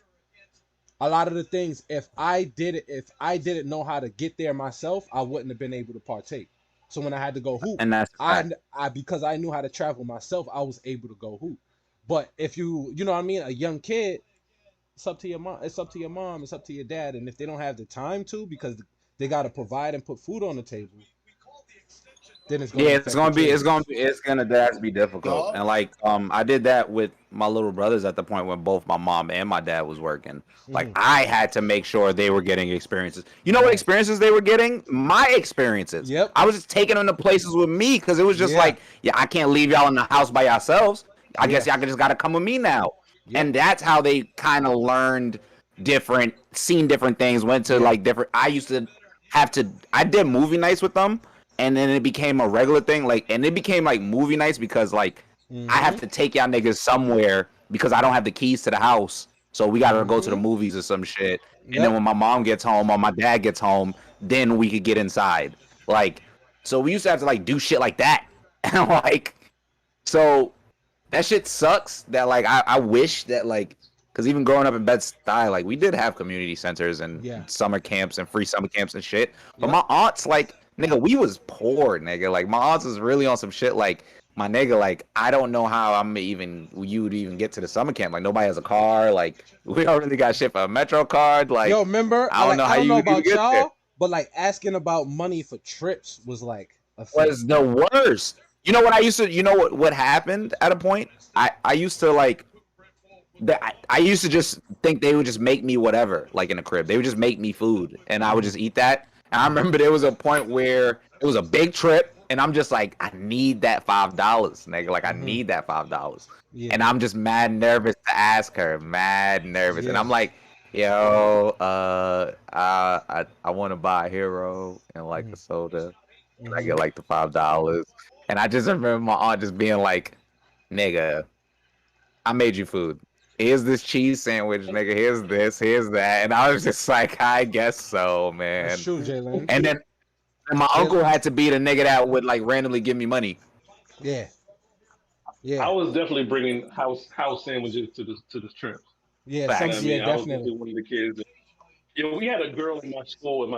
a lot of the things, if I didn't know how to get there myself, I wouldn't have been able to partake. So when I had to go hoop, And that's a fact. I because I knew how to travel myself, I was able to go hoop. But if you know what I mean, a young kid, it's up to your mom, it's up to your mom, it's up to your dad, and if they don't have the time to because they got to provide and put food on the table, then it's going Yeah, to it's affect the gonna be, kids. it's gonna that's be difficult. Dog. And like, I did that with my little brothers at the point when both my mom and my dad was working. Like, Mhm. I had to make sure they were getting experiences. You know what Right. experiences they were getting? My experiences. Yep. I was just taking them to places with me because it was just Yeah. like, yeah, I can't leave y'all in the house by yourselves. I guess Yeah. y'all just gotta come with me now. Yep. And that's how they kind of learned seen different things, went to Yeah. like different. I did movie nights with them, and then it became a regular thing. Like, and it became like movie nights because like I have Mhm. to take y'all niggas somewhere because I don't have the keys to the house, so we gotta go to the Mhm. movies or some shit. And then Yep. when my mom gets home or my dad gets home, then we could get inside. Like, so we used to have to like do shit like that, and like, so that shit sucks. That like I wish that like. Because even growing up in Bed-Stuy, like, we did have community centers and Yeah. summer camps and free summer camps and shit. But Yep. my aunts, like, nigga, we was poor, nigga. Like, my aunts was really on some shit. Like, my nigga, like, I don't know how you would even get to the summer camp. Like, nobody has a car. Like, we don't really got shit for a Metro card. Like, Yo, remember? I don't know how I don't you know would even about get there. y'all, but like asking about money for trips was like a thing. Was the worst. You know what happened at a point? I used to, like, I used to just think they would just make me whatever, like in the crib. They would just make me food, and I would just eat that. And I remember there was a point where it was a big trip, and I'm just like, I need that $5, nigga. Like, I need that $5. Yeah. And I'm just mad nervous to ask her, mad nervous. And Yeah. I'm like, yo, I want to buy a hero and like a soda. Can I get like the $5? And I just remember my aunt just being like, nigga, I made you food. Here's this cheese sandwich, nigga. Here's this, here's that. And I was just like, I guess so, man. That's true, Jalen. And then my uncle had to be the nigga that would like randomly give me money. Yeah. I Yeah. was definitely bringing house sandwiches to the trips. Yeah. Facts. Some, I yeah. mean, I was Definitely. definitely one of the kids. We had a girl in my school, in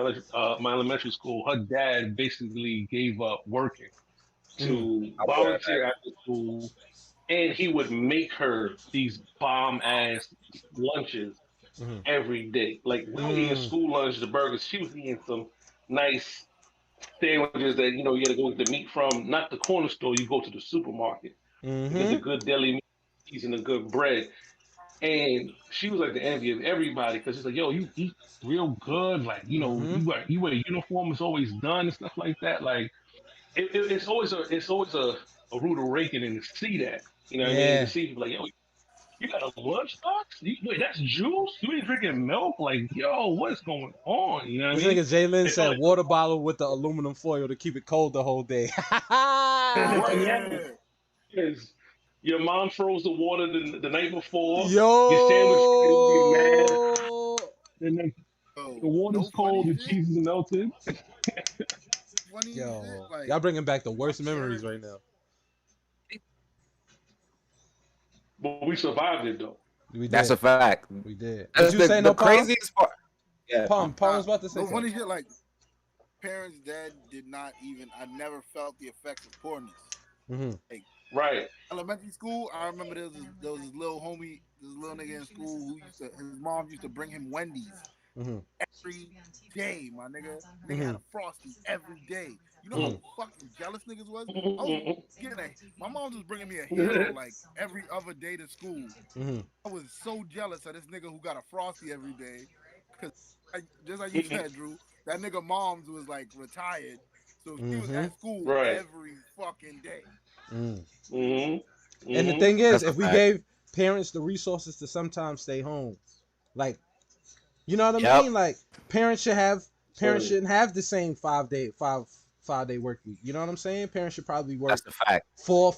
my elementary school. Her dad basically gave up working to volunteer after school, and he would make her these bomb ass lunches every day. Like we were eating school lunch, the burgers. She was eating some nice sandwiches that you had to go get the meat from, not the corner store. You go to the supermarket to get the good deli meat, cheese, and the good bread. And she was like the envy of everybody because she's like, "Yo, you eat real good. Like, you wear uniform. It's always done and stuff like that. Like, it's always a rude awakening to see that. You know what I mean? To Yeah. see people like, yo, you got a lunchbox? Wait, that's juice? You ain't drinking milk? Like, yo, what's going on? You know what This I mean? nigga Jalen It felt said like, water bottle with the aluminum foil to keep it cold the whole day. yeah, because your mom froze the water the night before. Your sandwich will be mad. Yo. And then Oh, the water's no cold, funny the shit. cheese is melted. Funny Yo. shit. Like, Y'all bringing back the worst my memories parents- right now. But we survived it though. We did. That's a fact. We did. That's Did you say the no, Palm? craziest part. Yeah. Palm was about to say no something. funny shit. Like, parents, dad did not even. I never felt the effects of poorness. Right. Elementary school, I remember there was this little homie, this little nigga in school who his mom used to bring him Wendy's every day, my nigga. Nigga had a Frosty every day. You know how fucking jealous niggas was? I was my mom was bringing me a hero like every other day to school. I was so jealous of this nigga who got a Frosty every day. Because just like you said, Drew, that nigga mom's was like retired. So he was at school every fucking day. And the thing is, That's if a we fact. gave parents the resources to sometimes stay home, like, you know what I Yep. mean? Like, parents shouldn't have the same 5 day work week. You know what I'm saying? Parents should probably work That's a fact. 4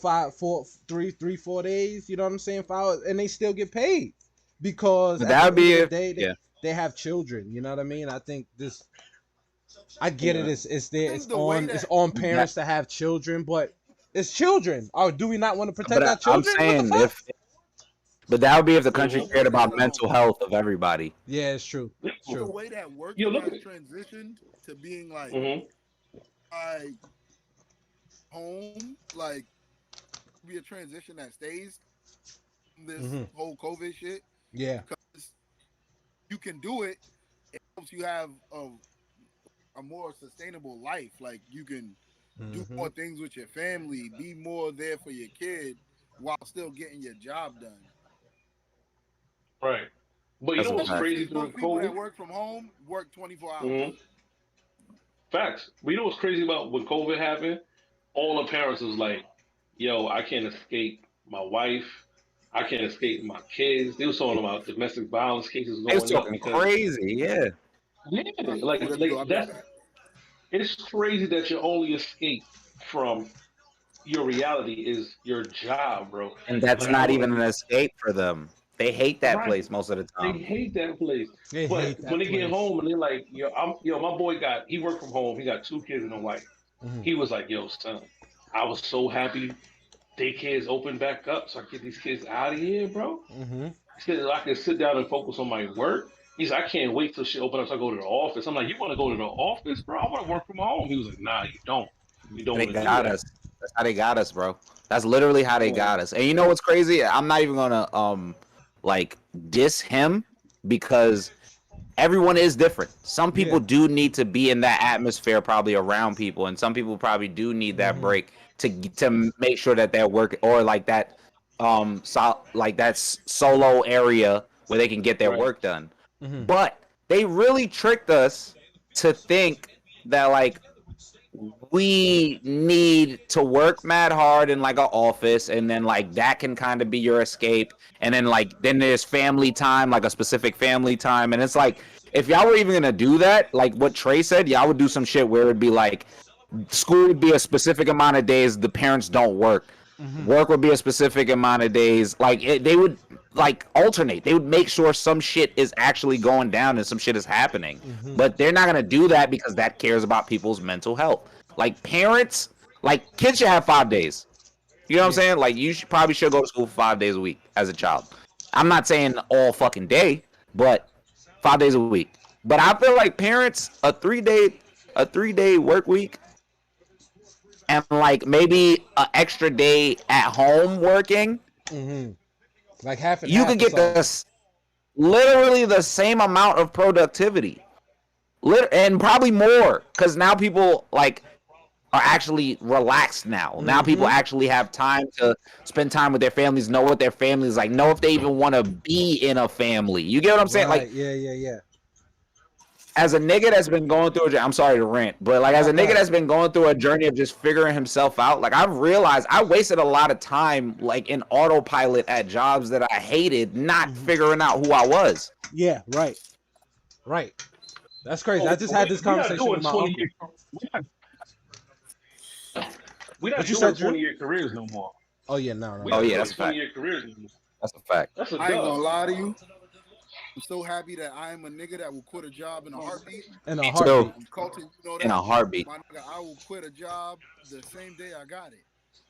days. You know what I'm saying? 5 hours, and they still get paid because But at that would the be end it. of the day, Yeah. they have children. You know what I mean? I think this. I get it. It's there. It's The way on. It's that- on parents to have children, but it's children. Or do we not want to protect But our I'm children? What saying the fuck? but that would be if the country cared about mental health of everybody. Yeah, it's true. It's The true. way that work Yo, look has at- transitioned to being like, home, like be a transition that stays this whole COVID shit. Yeah. Because you can do it, it helps you have a more sustainable life. Like you can do more things with your family, be more there for your kid while still getting your job done. Right. But you That's know a what's fact. crazy during Most people that COVID? work from home work 24 hours. Facts. But you know what's crazy about when COVID happened? All the parents was like, yo, I can't escape my wife. I can't escape my kids. They was talking about domestic violence cases They was going up talking because crazy, yeah. that's it's crazy that your only escape from your reality is your job, bro. And that's Like, not even an escape for them. They hate that Right. place most of the They time. hate that place. They But hate that when they get place. home and they're like, my boy he worked from home. He got 2 kids and a wife. He was like, yo, son, I was so happy daycare's open back up so I can get these kids out of here, bro. He said I can sit down and focus on my work. He said, I can't wait till shit open up so I go to the office. I'm like, you want to go to the office, bro? I want to work from home. He was like, nah, you don't. You don't They want to do got that. us. That's how they got us, bro. That's literally how they got us. And you know what's crazy? I'm not even gonna like diss him because everyone is different. Some people do need to be in that atmosphere, probably around people, and some people probably do need that break to make sure that they're working or like that solo area where they can get their work done. But they really tricked us to think that like we need to work mad hard in like an office, and then like that can kind of be your escape. And then like then there's family time, like a specific family time. And it's like if y'all were even gonna do that, like what Trey said, y'all would do some shit where it'd be like school would be a specific amount of days the parents don't work. Work would be a specific amount of days. Like they would like alternate. They would make sure some shit is actually going down and some shit is happening. But they're not gonna do that because that cares about people's mental health. Like parents, like kids should have 5 days. You know what I'm saying? Like you probably should go to school for 5 days a week as a child. I'm not saying all fucking day, but 5 days a week. But I feel like parents a 3-day work week and like maybe an extra day at home working. Like half and you half could get or this literally the same amount of productivity, and probably more because now people like are actually relaxed now. Now people actually have time to spend time with their families, know what their families like, know if they even want to be in a family. You get what I'm saying? Right, Like yeah. as a nigga that's been going through I'm sorry to rant, but like as a nigga that's been going through a journey of just figuring himself out, like I've realized I wasted a lot of time like in autopilot at jobs that I hated, not figuring out who I was. Yeah, right. That's crazy. I just had this conversation with my uncle. We're not What you doing said, Drew? 20-year careers no more. Oh yeah, no. Oh yeah, that's a fact. 20-year careers no more. That's a fact. That's a I ain't gonna dub. lie to you. I'm so happy that I am a nigga that will quit a job in a heartbeat. In a Me heartbeat. too. Colton, you know that? In a heartbeat. My nigga, I will quit a job the same day I got it.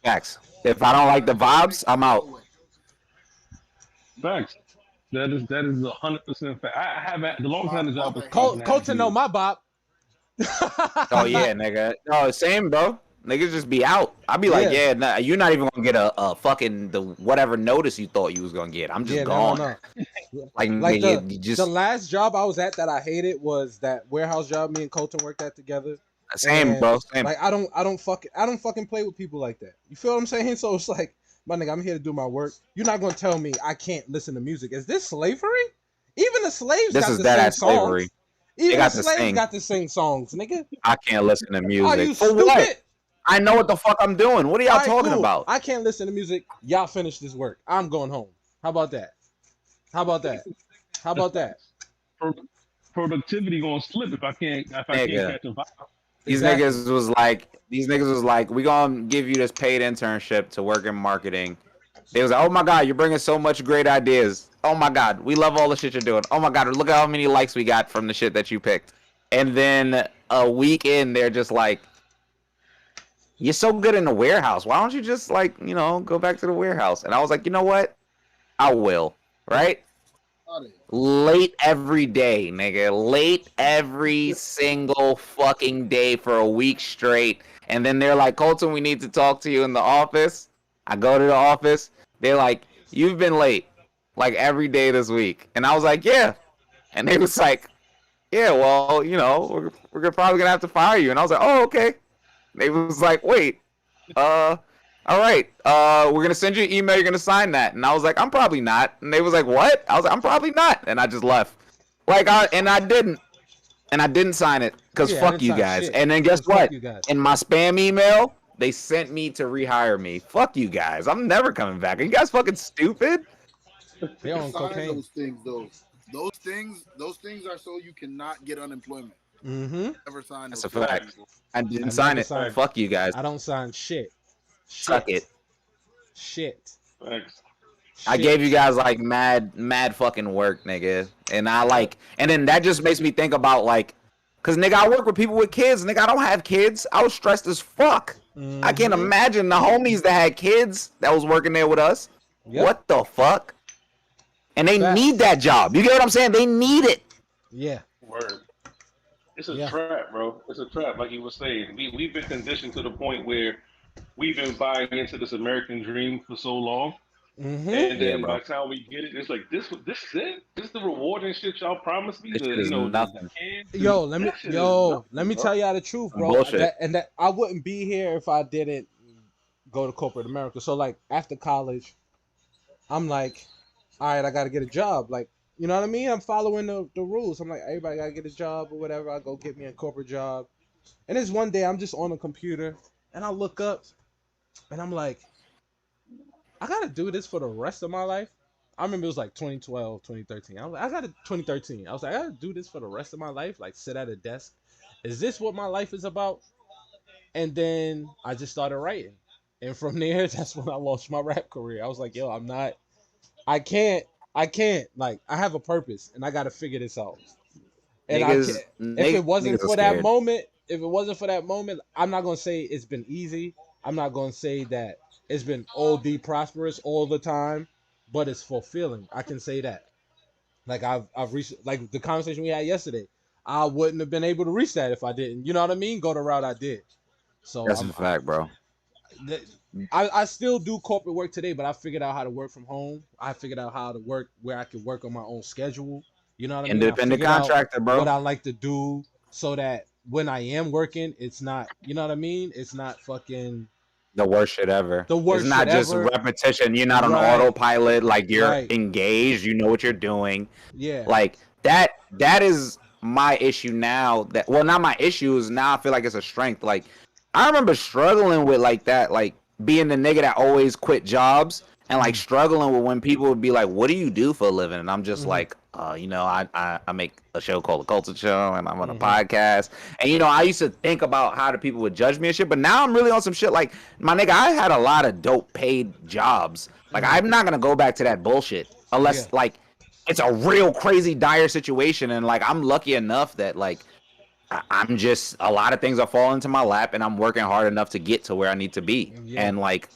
Facts. If I don't like the vibes, I'm out. Facts. That is 100% fact. I have the longest time the job was Colton know my bop. Oh yeah, nigga. No, same, bro. Niggas just be out. I'd be like, yeah, nah, you're not even gonna get a fucking the whatever notice you thought you was gonna get. I'm just gone. No. Like Like you just the last job I was at that I hated was that warehouse job me and Colton worked at together. same, And, bro. Same. Like I don't fucking play with people like that. You feel what I'm saying? So it's like, my nigga, I'm here to do my work. You're not gonna tell me I can't listen to music. Is this slavery? Even the slaves This got is the that same ass slavery. songs. Even got the to slaves sing. got to sing songs, nigga. I can't listen to music. Are you For stupid? what? I know what the fuck I'm doing. What are y'all All right, talking cool. about? I can't listen to music. Y'all finish this work. I'm going home. How about that? Productivity gonna slip if I can't Nigga. catch a vibe. These Exactly. niggas was like, we gonna give you this paid internship to work in marketing. They was like, oh my god, you're bringing so much great ideas. Oh my god, we love all the shit you're doing. Oh my god, look at how many likes we got from the shit that you picked. And then a week in, they're just like, you're so good in the warehouse. Why don't you just like, go back to the warehouse? And I was like, you know what? I will. Right? Late every day, nigga. Late every single fucking day for a week straight. And then they're like, Colton, we need to talk to you in the office. I go to the office. They're like, you've been late like every day this week. And I was like, yeah. And they was like, yeah, well, we're probably gonna have to fire you. And I was like, oh, okay. They was like, wait, all right, we're gonna send you an email. You're gonna sign that. And I was like, I'm probably not. And they was like, what? I was like, I'm probably not. And I just left. I didn't sign it because fuck you guys. Shit. And then guess what? You guys. In my spam email, they sent me to rehire me. Fuck you guys. I'm never coming back. Are you guys fucking stupid? They on Sign cocaine. those things, though. Those things are so you cannot get unemployment. Mm-hmm. Never sign That's those a fact. things. I didn't sign it. signed it. Fuck you guys. I don't sign shit. Suck it. Shit. Facts. I gave you guys like mad fucking work, nigga. And then that just makes me think about like, cause nigga, I work with people with kids. Nigga, I don't have kids. I was stressed as fuck. I can't imagine the homies that had kids that was working there with us. Yep. What the fuck? And they Facts. need that job. You get what I'm saying? They need it. Yeah. Word. It's a trap, bro. It's a trap, like you were saying. We've been conditioned to the point where we've been buying into this American dream for so long. Mm-hmm. And then Yeah, by the time we get it, it's like this is it? This is the reward and shit y'all promised me? This shit is nothing. Let me tell y'all the truth, bro. Bullshit. That I wouldn't be here if I didn't go to corporate America. So like after college, I'm like, all right, I gotta get a job. Like, you know what I mean? I'm following the rules. I'm like, everybody gotta get a job or whatever. I go get me a corporate job. And it's one day I'm just on the computer and I look up and I'm like, I gotta do this for the rest of my life. I remember it was like 2012, 2013. I was like, I gotta 2013. I was like, I gotta do this for the rest of my life, like sit at a desk. Is this what my life is about? And then I just started writing. And from there, that's when I launched my rap career. I was like, yo, I'm not, I can't, I can't. Like, I have a purpose and I gotta figure this out. And I can't, if it wasn't Niggas are for that scared. moment, if it wasn't for that moment, I'm not gonna say it's been easy. I'm not gonna say that it's been OD prosperous all the time, but it's fulfilling. I can say that. Like I've reached like the conversation we had yesterday. I wouldn't have been able to reach that if I didn't. You know what I mean? Go the route I did. So That's a fact, bro. I still do corporate work today, but I figured out how to work from home. I figured out how to work where I could work on my own schedule. You know what I mean? I Independent figured out contractor, what bro. I like to do so that when I am working, it's not, you know what I mean? It's not fucking The worst shit ever. the It's worst shit not just ever. repetition. You're not on Right, autopilot. Like you're right. engaged. You know what you're doing. Yeah. Like that. That is my issue now. That well, not my issue is now. I feel like it's a strength. Like I remember struggling with like that. Like being the nigga that always quit jobs and like Mm-hmm. struggling with when people would be like, "What do you do for a living?" And I'm just Mm-hmm. like, I make a show called The Culture Show, and I'm on a Mm-hmm. podcast. And I used to think about how the people would judge me and shit, but now I'm really on some shit. Like my nigga, I had a lot of dope paid jobs. Like Mm-hmm. I'm not gonna go back to that bullshit Yeah. unless like it's a real crazy dire situation, and like I'm lucky enough that like I'm just a lot of things are falling into my lap, and I'm working hard enough to get to where I need to be, Yeah. and like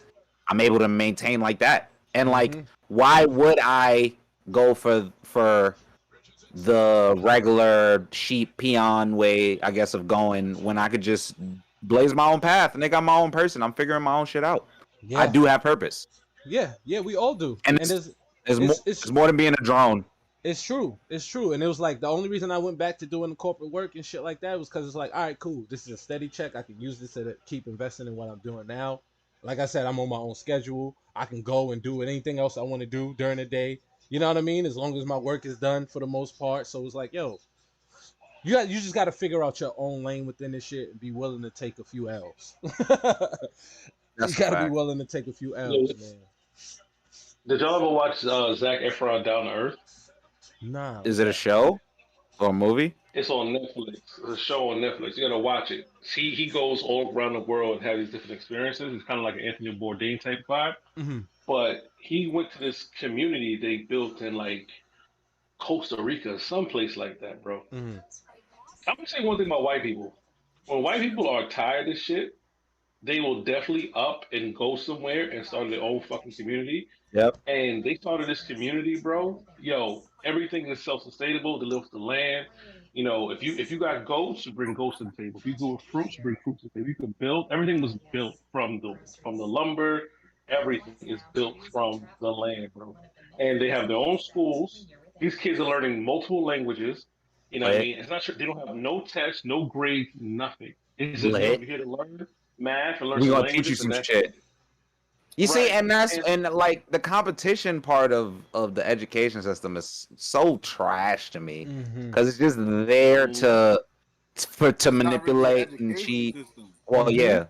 I'm able to maintain like that. And like, Mm-hmm. why would I go for the regular sheep peon way, I guess, of going when I could just blaze my own path and they got my own person. I'm figuring my own shit out. I Yeah. do have purpose, Yeah. Yeah. We all do. and And it's more it's it's it's more than being a drone. it's true. It's true. And it was like the only reason I went back to doing the corporate work and shit like that was because it's like, all right, cool. This is a steady check. I can use this to keep investing in what I'm doing now. Like I said, I'm on my own schedule. I can go and do anything else I want to do during the day. You know what I mean? As long as my work is done for the most part. So it's like, yo, you just got to figure out your own lane within this shit and be willing to take a few L's. You That's a got to be fact. willing to take a few Yeah. L's, man. Did y'all ever watch Zac Efron Down to Earth? Nah, Is what's it a that? show or a movie? It's on Netflix. It's a show on Netflix. You gotta watch it. He goes all around the world and has these different experiences. It's kind of like an Anthony Bourdain type vibe. Mm-hmm. But he went to this community they built in like Costa Rica, someplace like that, bro. Mm-hmm. I'm gonna say one thing about white people. When white people are tired of shit, they will definitely up and go somewhere and start their own fucking community. Yep. And they started this community, bro. Yo, everything is self-sustainable. They live off the land. If you got goats, you bring goats to the table. If you go with fruits, you bring fruits to the table. You can build. Everything was built from the lumber. Everything is built from the land, bro. And they have their own schools. These kids are learning multiple languages. You know what I Lit. mean? It's not sure they don't have no tests, no grades, nothing. It's just you're Lit. here to learn math and learn We some gonna teach you languages, and some that's shit. it. You see, Right. and that's And and like the competition part of the education system is so trash to me Mm-hmm. because it's just there to It's not really an manipulate and education cheat. system. Well, Mm-hmm. yeah,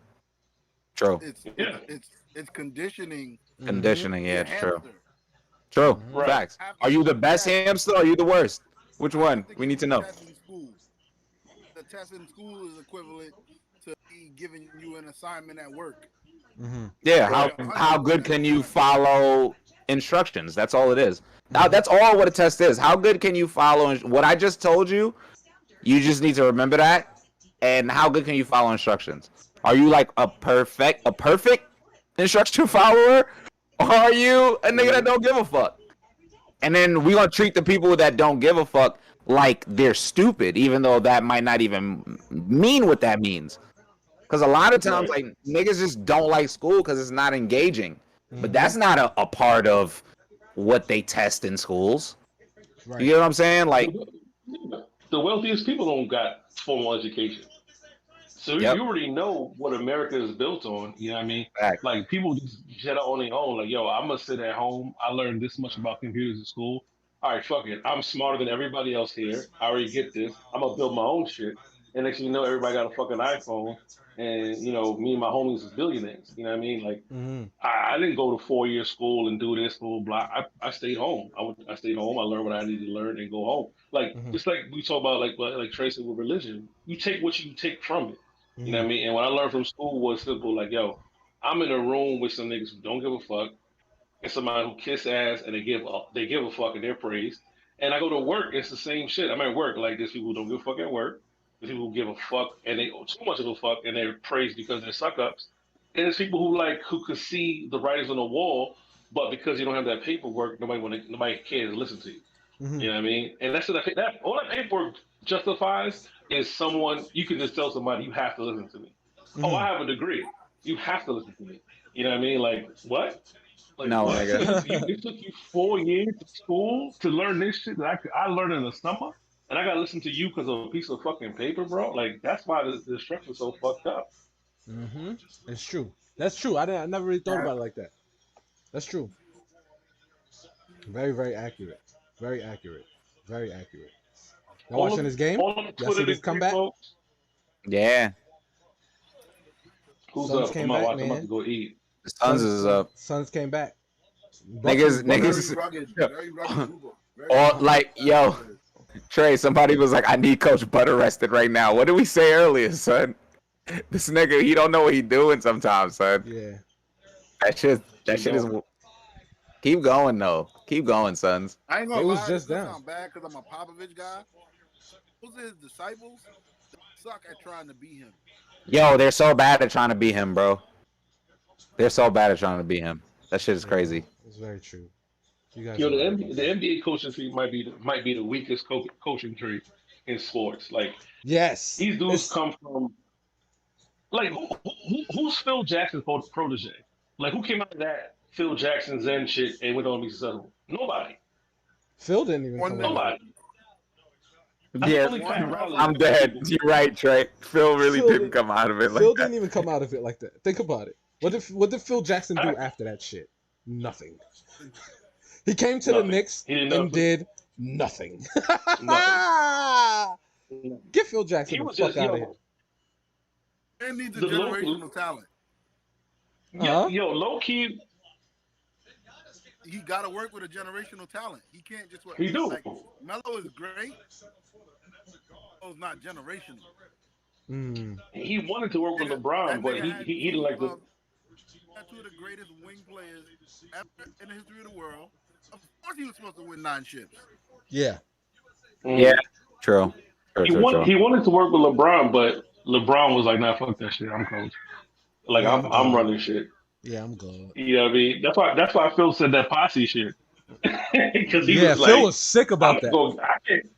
true. It's it's yeah, it's it's conditioning Mm-hmm. Conditioning, yeah, your it's true. hamster. True. Mm-hmm. right. Facts. Have to Are you the keep best testing. hamster or are you the worst? Which I one? have to We need keep to know. testing school. The test in school is equivalent to me giving you an assignment at work. Mm-hmm. You Yeah, got to how get Right. a hundred how on good that can you assignment. follow instructions? That's all it is. Now, Mm-hmm. that's all what a test is. How good can you follow what I just told you? You just need to remember that. And how good can you follow instructions? Are you like a perfect instruction follower? Or are you a nigga that don't give a fuck? And then we gonna treat the people that don't give a fuck like they're stupid, even though that might not even mean what that means. Because a lot of times, Right. like niggas just don't like school because it's not engaging. But Mm-hmm. that's not a part of what they test in schools. You Right. get what I'm saying? Like, The wealthiest people don't got formal education. So you yep, already know what America is built on. You know what I mean? fact. Like people just set out on their own. Like, yo, I'm gonna sit at home. I learned this much about computers in school. All right, fuck it. I'm smarter than everybody else here. I already get this. I'm gonna build my own shit. and next thing you know, everybody got a fucking iPhone, and me and my homies is billionaires. You know what I mean? Like Mm-hmm. I didn't go to 4 year school and do this, blah blah. I stayed home. I stayed home. I learned what I needed to learn and go home. Like Mm-hmm. just like we talk about, like Tracy with religion, you take what you take from it. You know Mm-hmm. what I mean? And what I learned from school was simple. Like I'm in a room with some niggas who don't give a fuck, and somebody who kiss ass and they give a fuck and they're praised. And I go to work, it's the same shit. I'm at work, like there's people who don't give a fuck at work. There's people who give a fuck and they too much of a fuck and they're praised because they're suck ups. And there's people who could see the writings on the wall, but because you don't have that paperwork, nobody cares to listen to you. Mm-hmm. You know what I mean? And that's what that all that paperwork justifies is someone you can just tell somebody you have to listen to me. Oh, Mm-hmm. I have a degree. You have to listen to me. You know what I mean? Like what? Like No, what? nigga. It took you 4 years of school to learn this shit that I learned in the summer, and I got to listen to you because of a piece of fucking paper, bro. Like that's why the structure's so fucked up. Mm-hmm. It's true. That's true. I never really thought about it like that. That's true. Very, very accurate. Very accurate. Very accurate. Y'all watching this game? All of Y'all see Twitter this degree comeback? folks. Yeah, Who's Suns up? came back, I'm about to man. go eat. the Suns is up. Suns came back. Niggas, Very niggas, rugged, very rugged Google. Very or rugged. like, yo, Trey. Somebody was like, "I need Coach Bud arrested right now." What did we say earlier, son? This nigga, he don't know what he doing sometimes, son. Yeah. That shit is. Keep going though. Keep going, sons. I ain't gonna They was lie, just this down. sound bad because I'm a Popovich guy. Those are his disciples that suck at trying to be him. Yo, they're so bad at trying to beat him, bro. They're so bad at trying to beat him. That shit is crazy. It's very true. You guys Yo, are the right NBA, about the that. NBA coaching tree might be the weakest coaching tree in sports. Like Yes. these dudes It's come from like who's Phil Jackson's protege? Like who came out of that Phil Jackson Zen shit and went on to be successful? Nobody. Phil didn't even come One out of nigga. it. Nobody. I think Yeah, only One Pat Riley. I'm motherfucker. dead. You're right, Trey. Phil really Phil didn't did- come out of it Phil like didn't that. even come out of it like that. Think about it. What did Phil Jackson do after that shit? Nothing. He came to the Nothing. Knicks He did and nothing. did nothing. Nothing. Get Phil Jackson He the was fuck just out of here. And needs a The low, generational talent. Huh? yo, low key, He got to work with a generational talent. He can't just work. he do. Like Melo is great. Melo's not generational. Mm. He wanted to work with That LeBron, but nigga had he didn't like the. two of the greatest wing players ever in the history of the world. Of course, he was supposed to win 9 chips. Yeah. Yeah, true. True, He true, wanted true. he wanted to work with LeBron, but LeBron was like, "Nah, fuck that shit. I'm coach. Like Yeah, I'm good. running shit." Yeah, I'm good. You know what I mean? That's why Phil said that posse shit because he Yeah, was Phil like, was sick "I'm about gonna that. go."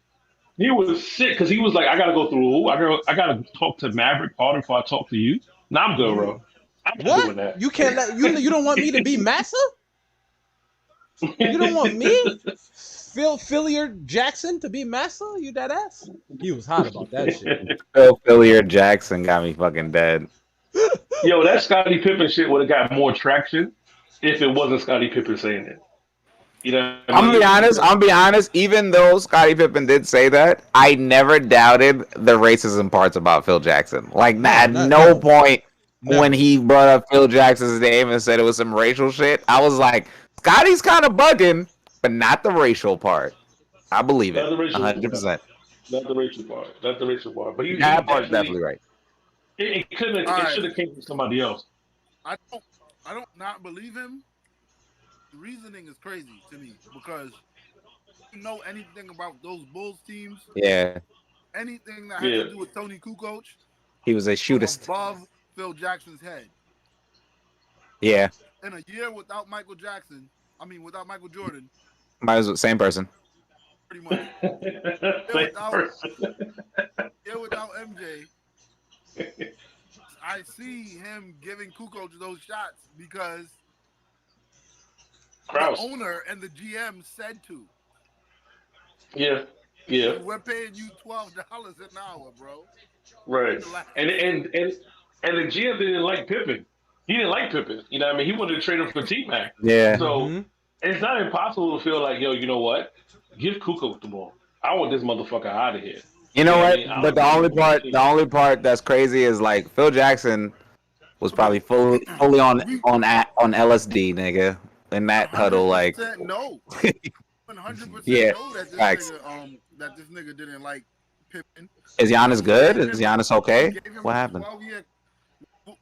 He was sick because he was like, "I gotta go through who? I gotta talk to Maverick Carter before I talk to you." Nah, I'm good, bro. I'm not What? doing that. You can't let you don't want me to be Massa? You don't want me? Phillier Jackson to be Massa? You that ass? He was hot about that shit. Phil Phillier Jackson got me fucking dead. Yo, that Scottie Pippen shit would have got more traction if it wasn't Scottie Pippen saying it. You know what I I'm mean? gonna be honest. Even though Scottie Pippen did say that, I never doubted the racism parts about Phil Jackson. Like at no never. point Never. when he brought up Phil Jackson's name and said it was some racial shit, I was like, Scotty's kind of bugging, but not the racial part. I believe it, Not the racial part. 100%. Not the racial part. Not the racial part. But he That part's definitely right. It couldn't. All It right. should have came from somebody else. I don't not believe him. The reasoning is crazy to me because you know anything about those Bulls teams, Yeah, anything that has Yeah. to do with Tony Kukoc, he was a shootist. above Phil Jackson's head. Yeah, In a year without Michael Jackson, without Michael Jordan, might as well same person. pretty much. Same person. Yeah, without MJ, I see him giving Kukoc those shots because Kraus. the owner and the GM said to. Yeah. Yeah. We're paying you $12 an hour, bro. Right. And the GM didn't like Pippen. He didn't like Pippen. You know what I mean? He wanted to trade him for T-Mac. Yeah, So Mhm. it's not impossible to feel like, yo, you know what? Give Kukoc the ball. I want this motherfucker out of here. You know Yeah, I what? mean, I But don't know. the only part that's crazy is like Phil Jackson was probably fully We on LSD, nigga, in that huddle. Like, 100% know. 100% yeah, know that facts. this nigga didn't like Pippen. Is Giannis He good? gave Is him Giannis he okay? gave him What a happened? 12-year.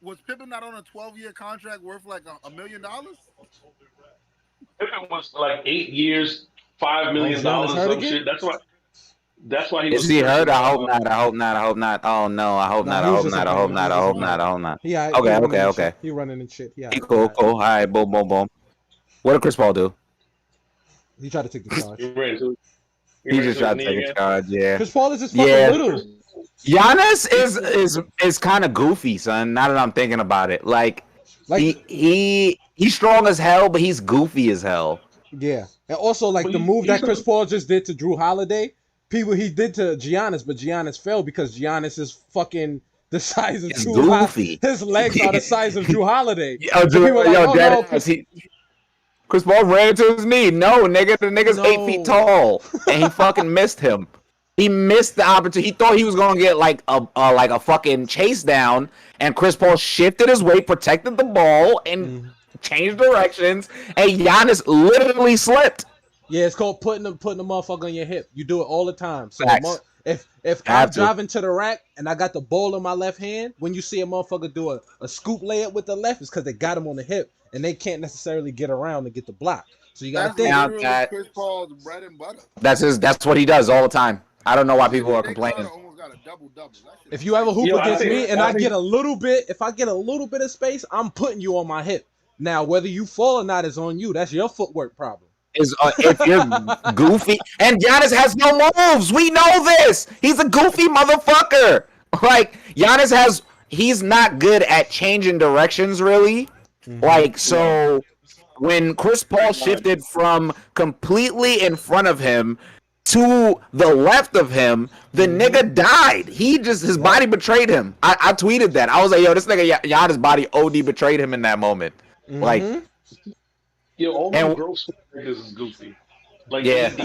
Was Pippen not on a 12-year contract worth like $1 million? Pippen was like 8 years, $5 Oh, million is Giannis or hurt some again? shit. That's why he Is was he cursing. hurt? I hope not. I hope not. I hope not. Oh no! I hope Nah, not. he I was hope just not. up I in hope there. He not. was I just hope up in not. there. I hope not. He Okay. running Okay. and Okay. shit. He running and shit. He cool. Cool. All right. Boom. Boom. Boom. What did Chris Paul do? He tried to take the charge. He ran to He just his tried to knee take a again. charge. Yeah. Chris Paul is just fucking Yeah. little. Giannis is kind of goofy, son. Now that I'm thinking about it, like Like, he's strong as hell, but he's goofy as hell. yeah. And also, like, But the move that he's Chris Paul just did to Drew Holiday, he did to Giannis, but Giannis fell because Giannis is fucking the size of It's Drew Holiday. goofy. His legs are the size of Drew Holiday. Yo, So people are like, oh, no, Darius, Chris Paul ran to his knee. No, nigga, the nigga's 8 feet No. tall, and he fucking missed him. He missed the opportunity. He thought he was gonna get like a fucking chase down, and Chris Paul shifted his weight, protected the ball, and changed directions. And Giannis literally slipped. Yeah, it's called putting the motherfucker on your hip. You do it all the time. So Facts. if I'm Have to. driving to the rack and I got the ball in my left hand, when you see a motherfucker do a scoop layup with the left, it's because they got him on the hip and they can't necessarily get around to get the block. So you gotta That's think. Now literally that- Chris Paul's bread and butter. That's what he does all the time. I don't know why people are Jay complaining. Crowder almost got a double-double. That shit If you ever hoop Yo, I against think- me and I I think- get a little bit, if I get a little bit of space, I'm putting you on my hip. Now, whether you fall or not is on you. That's your footwork problem. Is if you're goofy, and Giannis has no moves. We know this. He's a goofy motherfucker. Like he's not good at changing directions, really. Like, so when Chris Paul shifted from completely in front of him to the left of him, the nigga died. His body betrayed him. I tweeted that. I was like, yo, this nigga Giannis' body OD betrayed him in that moment. Like, Yo, all And- the girls niggas is goofy. Like Yeah. AD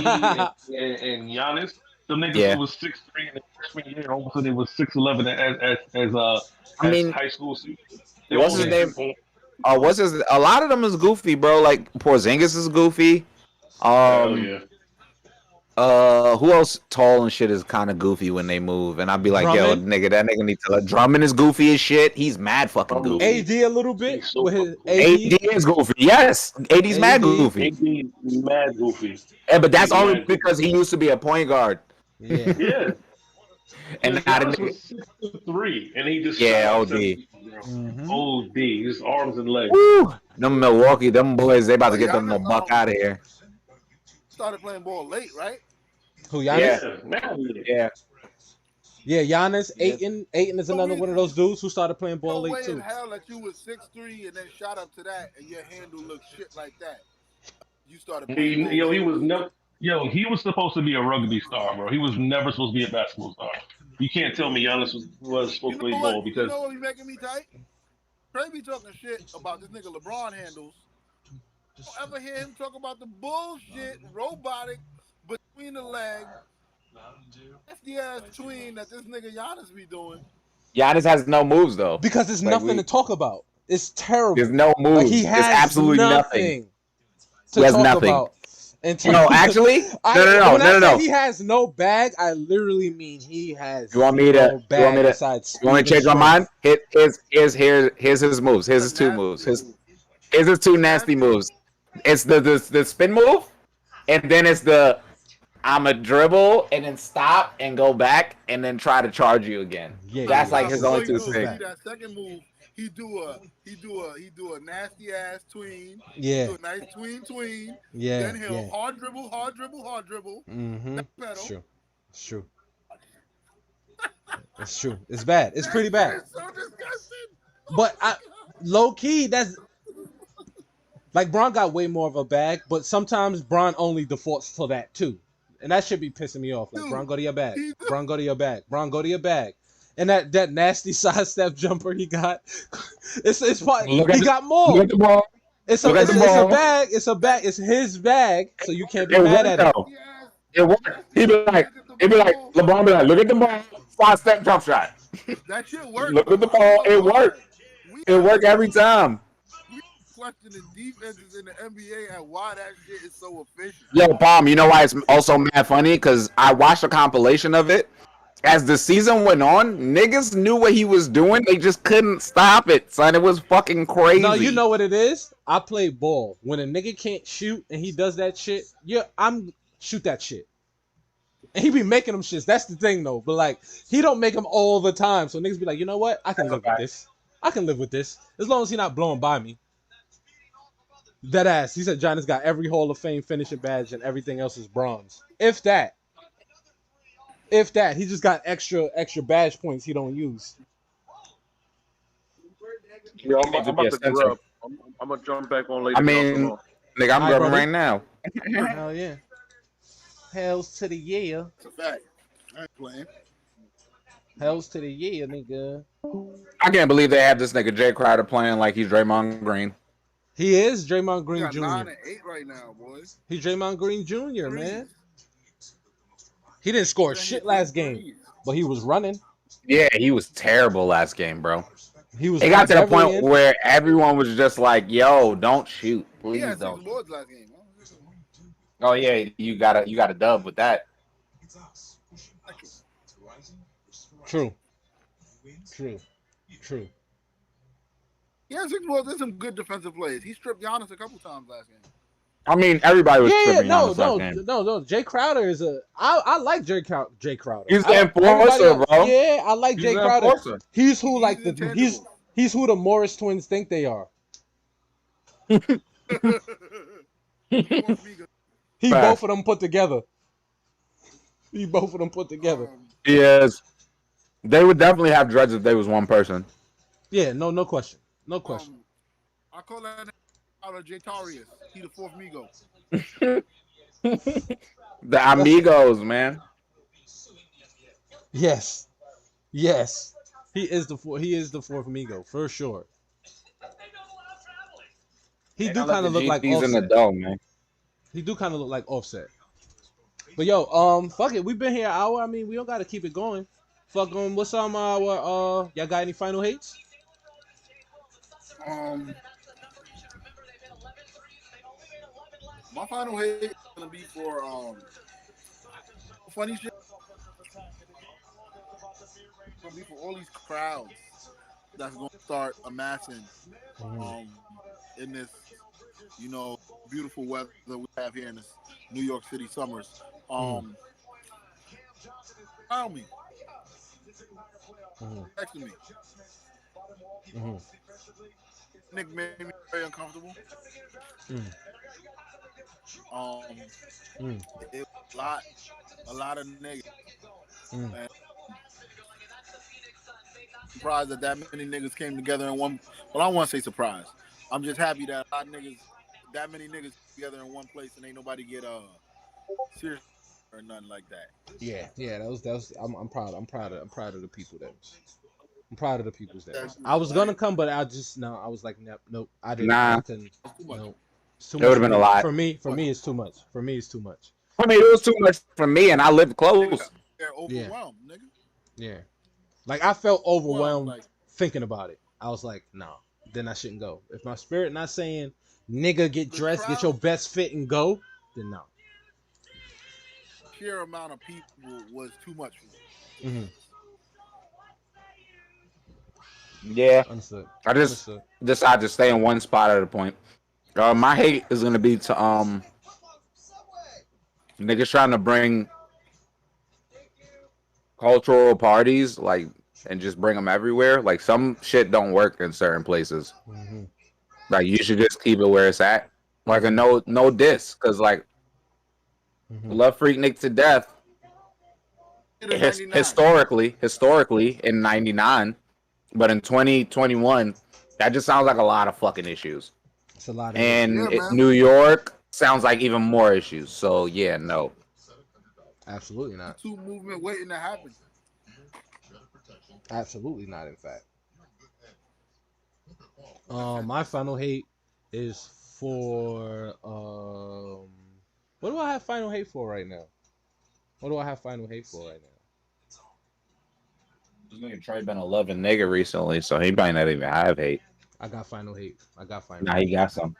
and Giannis, them niggas Yeah. who was 6'3" in the freshman year, and all of a sudden they was 6'11" as I mean, high school students. what's his name? A lot of them is goofy, bro. Like Porzingis is goofy. Hell yeah. Who else tall and shit is kind of goofy when they move? And I'd be like, Drummond? yo, nigga, that nigga needs to let Drummond is goofy as shit. He's mad fucking goofy. AD a little bit He's so with his fucking AD is goofy. Yes, AD's mad AD. goofy. AD mad goofy. Yeah, but that's He's only mad because he used to be a point guard. Yeah. Yeah. And His now the Giannis nigga, was 6'3", and he just Yeah, shot OD. 7 feet, bro. OD, his arms and legs. woo, them Milwaukee, them boys, they about to get them the Giannis, buck out of here. started playing ball late, right? Who, Giannis? Yeah, man. Yeah. Yeah, Giannis. Aiton is another one of those dudes who started playing ball No late way in too. hell that you was 6'3" and then shot up to that and your handle looked shit like that. You started playing ball He late. was never. Yo, he was supposed to be a rugby star, bro. He was never supposed to be a basketball star. You can't tell me Giannis was supposed to play ball You because know what be making me tight? Trey be talking shit about this nigga LeBron handles. You don't ever hear him talk about the bullshit robotic between the leg, hefty ass tween that this nigga Giannis be doing. Giannis has no moves though. Because there's Like, nothing to talk about. It's terrible. There's no moves. Like, he has There's absolutely nothing. to He has talk nothing. about. No, actually, no. When I say he has no bag, I literally mean he has You want me to? no bag besides You want me to speed change my and mind? Here's his moves. Here's his two moves. Here's his two nasty moves. It's the spin move, and then it's the I'm a dribble and then stop and go back and then try to charge you again. Yeah, That's yeah. like his only two Before things. That second move, he do a nasty ass tween. Yeah. Do a nice tween. Yeah, Then he'll yeah. hard dribble. Mm-hmm. That pedal. It's true. It's true. It's true. It's bad. It's pretty bad. It's so disgusting. But low key, that's like Bron got way more of a bag, but sometimes Bron only defaults to that too. And that should be pissing me off. Like, Dude, Bron, go to your bag. he- Bron, go to your bag. Bron, go to your bag. And that nasty sidestep jumper he got, it's part, Look at he the- got more. Look at the ball. It's a look at the ball. bag. It's a bag. It's his bag, so you can't be It mad worked at it. though. It worked. He be like, It'd be like LeBron be like, look at the ball, 5-step jump shot. That shit worked. Look at the But I ain't ball, gonna it lie. worked. It worked every time. We questioning defenses in the NBA and why that shit is so efficient. Yo, Palm, you know why it's also mad funny? Because I watched a compilation of it. As the season went on, niggas knew what he was doing. They just couldn't stop it, son. It was fucking crazy. No, you know what it is? I play ball. When a nigga can't shoot and he does that shit, I'm shoot that shit. And he be making them shits. That's the thing though. But like, he don't make them all the time. So niggas be like, you know what? I can live with this. I can live with this. As long as he not blowing by me. Dead ass. He said Giannis got every Hall of Fame finishing badge and everything else is bronze. If that. He just got extra badge points he don't use. Yo, He needs to I'm be a about to center. grub. I'm gonna jump back on later. I mean, nigga, I'm Alright, grabbing brother. right now. Hell yeah. Hells to the yeah. It's a fact. I ain't playing. Hells to the yeah, nigga. I can't believe they have this nigga Jay Crowder playing like he's Draymond Green. He is Draymond We Green got 9 Jr. and 8 right now, boys. He's Draymond Green Jr., Threes. man. He didn't score Then shit hit last two game, threes. but he was running. Yeah, he was terrible last game, bro. He was. It got to the definitely point in. where everyone was just like, "Yo, don't shoot, He please had 6 don't." boards last game. Oh yeah, you got a dub with that. True. He had 6 boards. There's some good defensive plays. He stripped Giannis a couple times last game. I mean, everybody was Yeah, tripping on no, this last game. no. Jay Crowder is a. I like Jay Crowder. He's the enforcer, Everybody bro. Yeah, I like He's Jay the Crowder. enforcer. He's who He's like the intangible. he's who the Morris twins think they are. He wants me to- He Facts. both of them put together. Yes, they would definitely have dreads if they was one person. Yeah, no question. I call that nigga out of Darius. He the fourth Migo. The amigos, man. Yes. He is the fourth Migo for sure. He do kind of look like He's in the Offset. dome, man. He do kind of look like Offset. But yo, fuck it. We've been here an hour. I mean, we don't gotta keep it going. Fuck what's y'all got any final hates? My final hate is gonna be for funny shit. It's gonna be for all these crowds that's gonna start amassing in this, beautiful weather that we have here in this New York City summers. Around me. Next to me. Nick made me very uncomfortable. It was a lot of niggas. And surprised that many niggas came together in one. Well, I don't want to say surprised. I'm just happy that that many niggas together in one place and ain't nobody get serious or nothing like that. Yeah. That was. I'm proud. I'm proud of the people that. I'm proud of the people that. I was gonna come, but I was like, nope. I didn't. Nah. I couldn't. No. It's too It would've much been a lot. For me, it's too much. I mean, it was too much for me, and I lived close. They're overwhelmed, nigga. Yeah. Like I felt overwhelmed Like, thinking about it. I was like, no, then I shouldn't go. If my spirit not saying, nigga, get dressed, get your best fit and go, then no. sheer amount of people was too much for me. Yeah, Understood. I just decided to stay in one spot at a point. My hate is gonna be to niggas trying to bring cultural parties and just bring them everywhere. Like some shit don't work in certain places. Like you should just keep it where it's at. Like a no diss, cause like love Freak Nick to death. Historically in '99, but in 2021, that just sounds like a lot of fucking issues. It's a lot of And New York sounds like even more issues. So yeah, no. Absolutely not. Two movement waiting to happen. Absolutely not, in fact. My final hate is for what do I have final hate for right now? What do I have final hate for right now? This nigga Trey been a loving nigga recently, so he might not even have hate. I got final hate. I got final Nah, hate. he got some.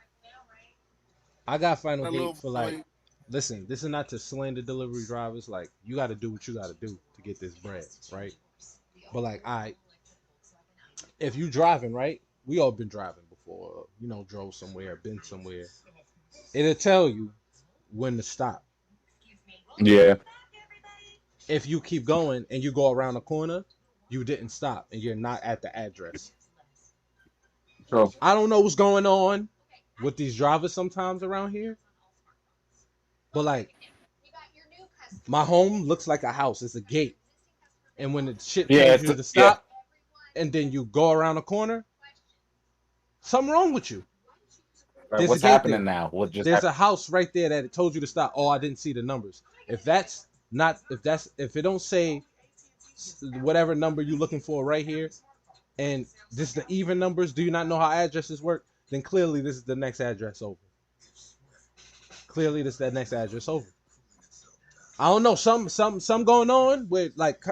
I got final A hate little for like, listen, this is not to slander delivery drivers. Like, you got to do what you got to do to get this bread, right? But like, if you driving, right? We all been driving before, you know, drove somewhere, been somewhere. It'll tell you when to stop. Yeah. If you keep going and you go around the corner, you didn't stop and you're not at the address. So I don't know what's going on with these drivers sometimes around here, but like, my home looks like a house. It's a gate. And when the shit yeah, tells it's you to yeah. stop and then you go around the corner, something wrong with you. Right, There's a what's gate happening there. now? What just There's happened? a house right there that it told you to stop. Oh, I didn't see the numbers. If it don't say whatever number you're looking for right here, and this is the even numbers, do you not know how addresses work? Then clearly this is the next address over. Clearly this is that next address over. I don't know, some going on with like,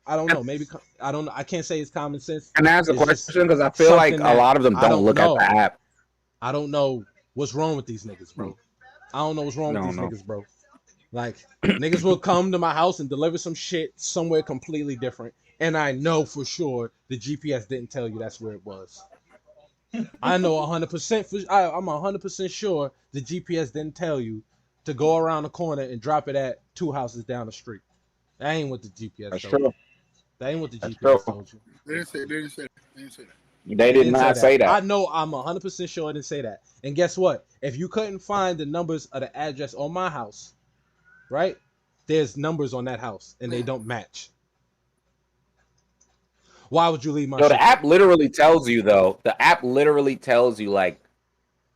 I don't know, maybe I don't know. I can't say it's common sense. Can I ask a It's just question? Because I feel like something a that lot of them I don't don't look at the know. app. I don't know what's wrong with these niggas, bro. I don't know what's wrong with No, these no. niggas, bro. Like, niggas will come to my house and deliver some shit somewhere completely different, and I know for sure the GPS didn't tell you that's where it was. I know 100%. I'm 100% sure the GPS didn't tell you to go around the corner and drop it at 2 houses down the street. That ain't what the GPS That's told you. true. That ain't what the That's GPS true. told you. They didn't say that. They didn't say that. They It did didn't say not that. say that. I know I'm 100% sure it didn't say that. And guess what? If you couldn't find the numbers of the address on my house, right? There's numbers on that house and they don't match. Why would you leave my Yo, shit the there? app literally tells you though. The app literally tells you like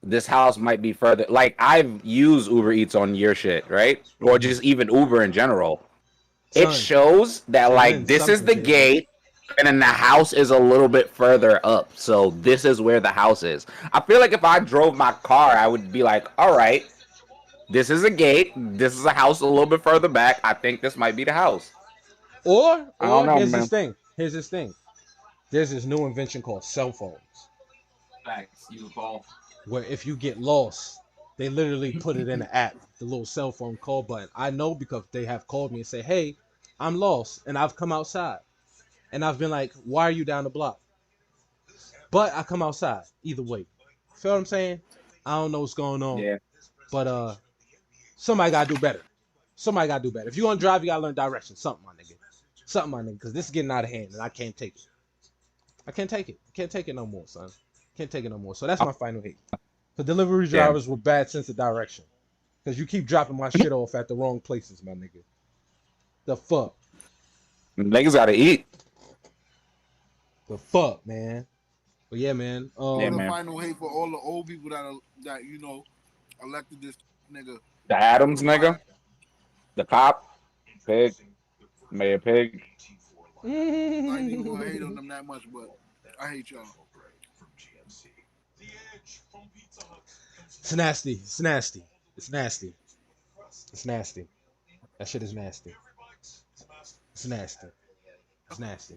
this house might be further. Like I've used Uber Eats on your shit, right? Or just even Uber in general. It Son, shows that like then this is something the tells you. gate, and then the house is a little bit further up. So this is where the house is. I feel like if I drove my car, I would be like, all right, this is a gate. This is a house a little bit further back. I think this might be the house. I don't Or know, here's this man. thing. Here's this thing. There's this new invention called cell phones. Facts. You call. Where if you get lost, they literally put it in the app, the little cell phone call button. I know because they have called me and say, "Hey, I'm lost," and I've come outside, and I've been like, "Why are you down the block?" But I come outside either way. Feel what I'm saying? I don't know what's going on, Yeah. but somebody gotta do better. Somebody gotta do better. If you want to drive, you gotta learn directions. Something, my nigga. Something, my nigga. Because this is getting out of hand, and I can't take it. I can't take it. I can't take it no more, son. Can't take it no more. So that's my final hate. For delivery Yeah. drivers with bad sense of direction. Because you keep dropping my shit off at the wrong places, my nigga. The fuck? Niggas gotta eat. The fuck, man? But yeah, man. Yeah, The man. final hate for all the old people that elected this nigga. The Adams nigga. The cop. Pig. Mayor Pig. I ain't even gonna hate on them that much, but I hate y'all. It's nasty. It's nasty. It's nasty. It's nasty. That shit is nasty. It's nasty. It's nasty.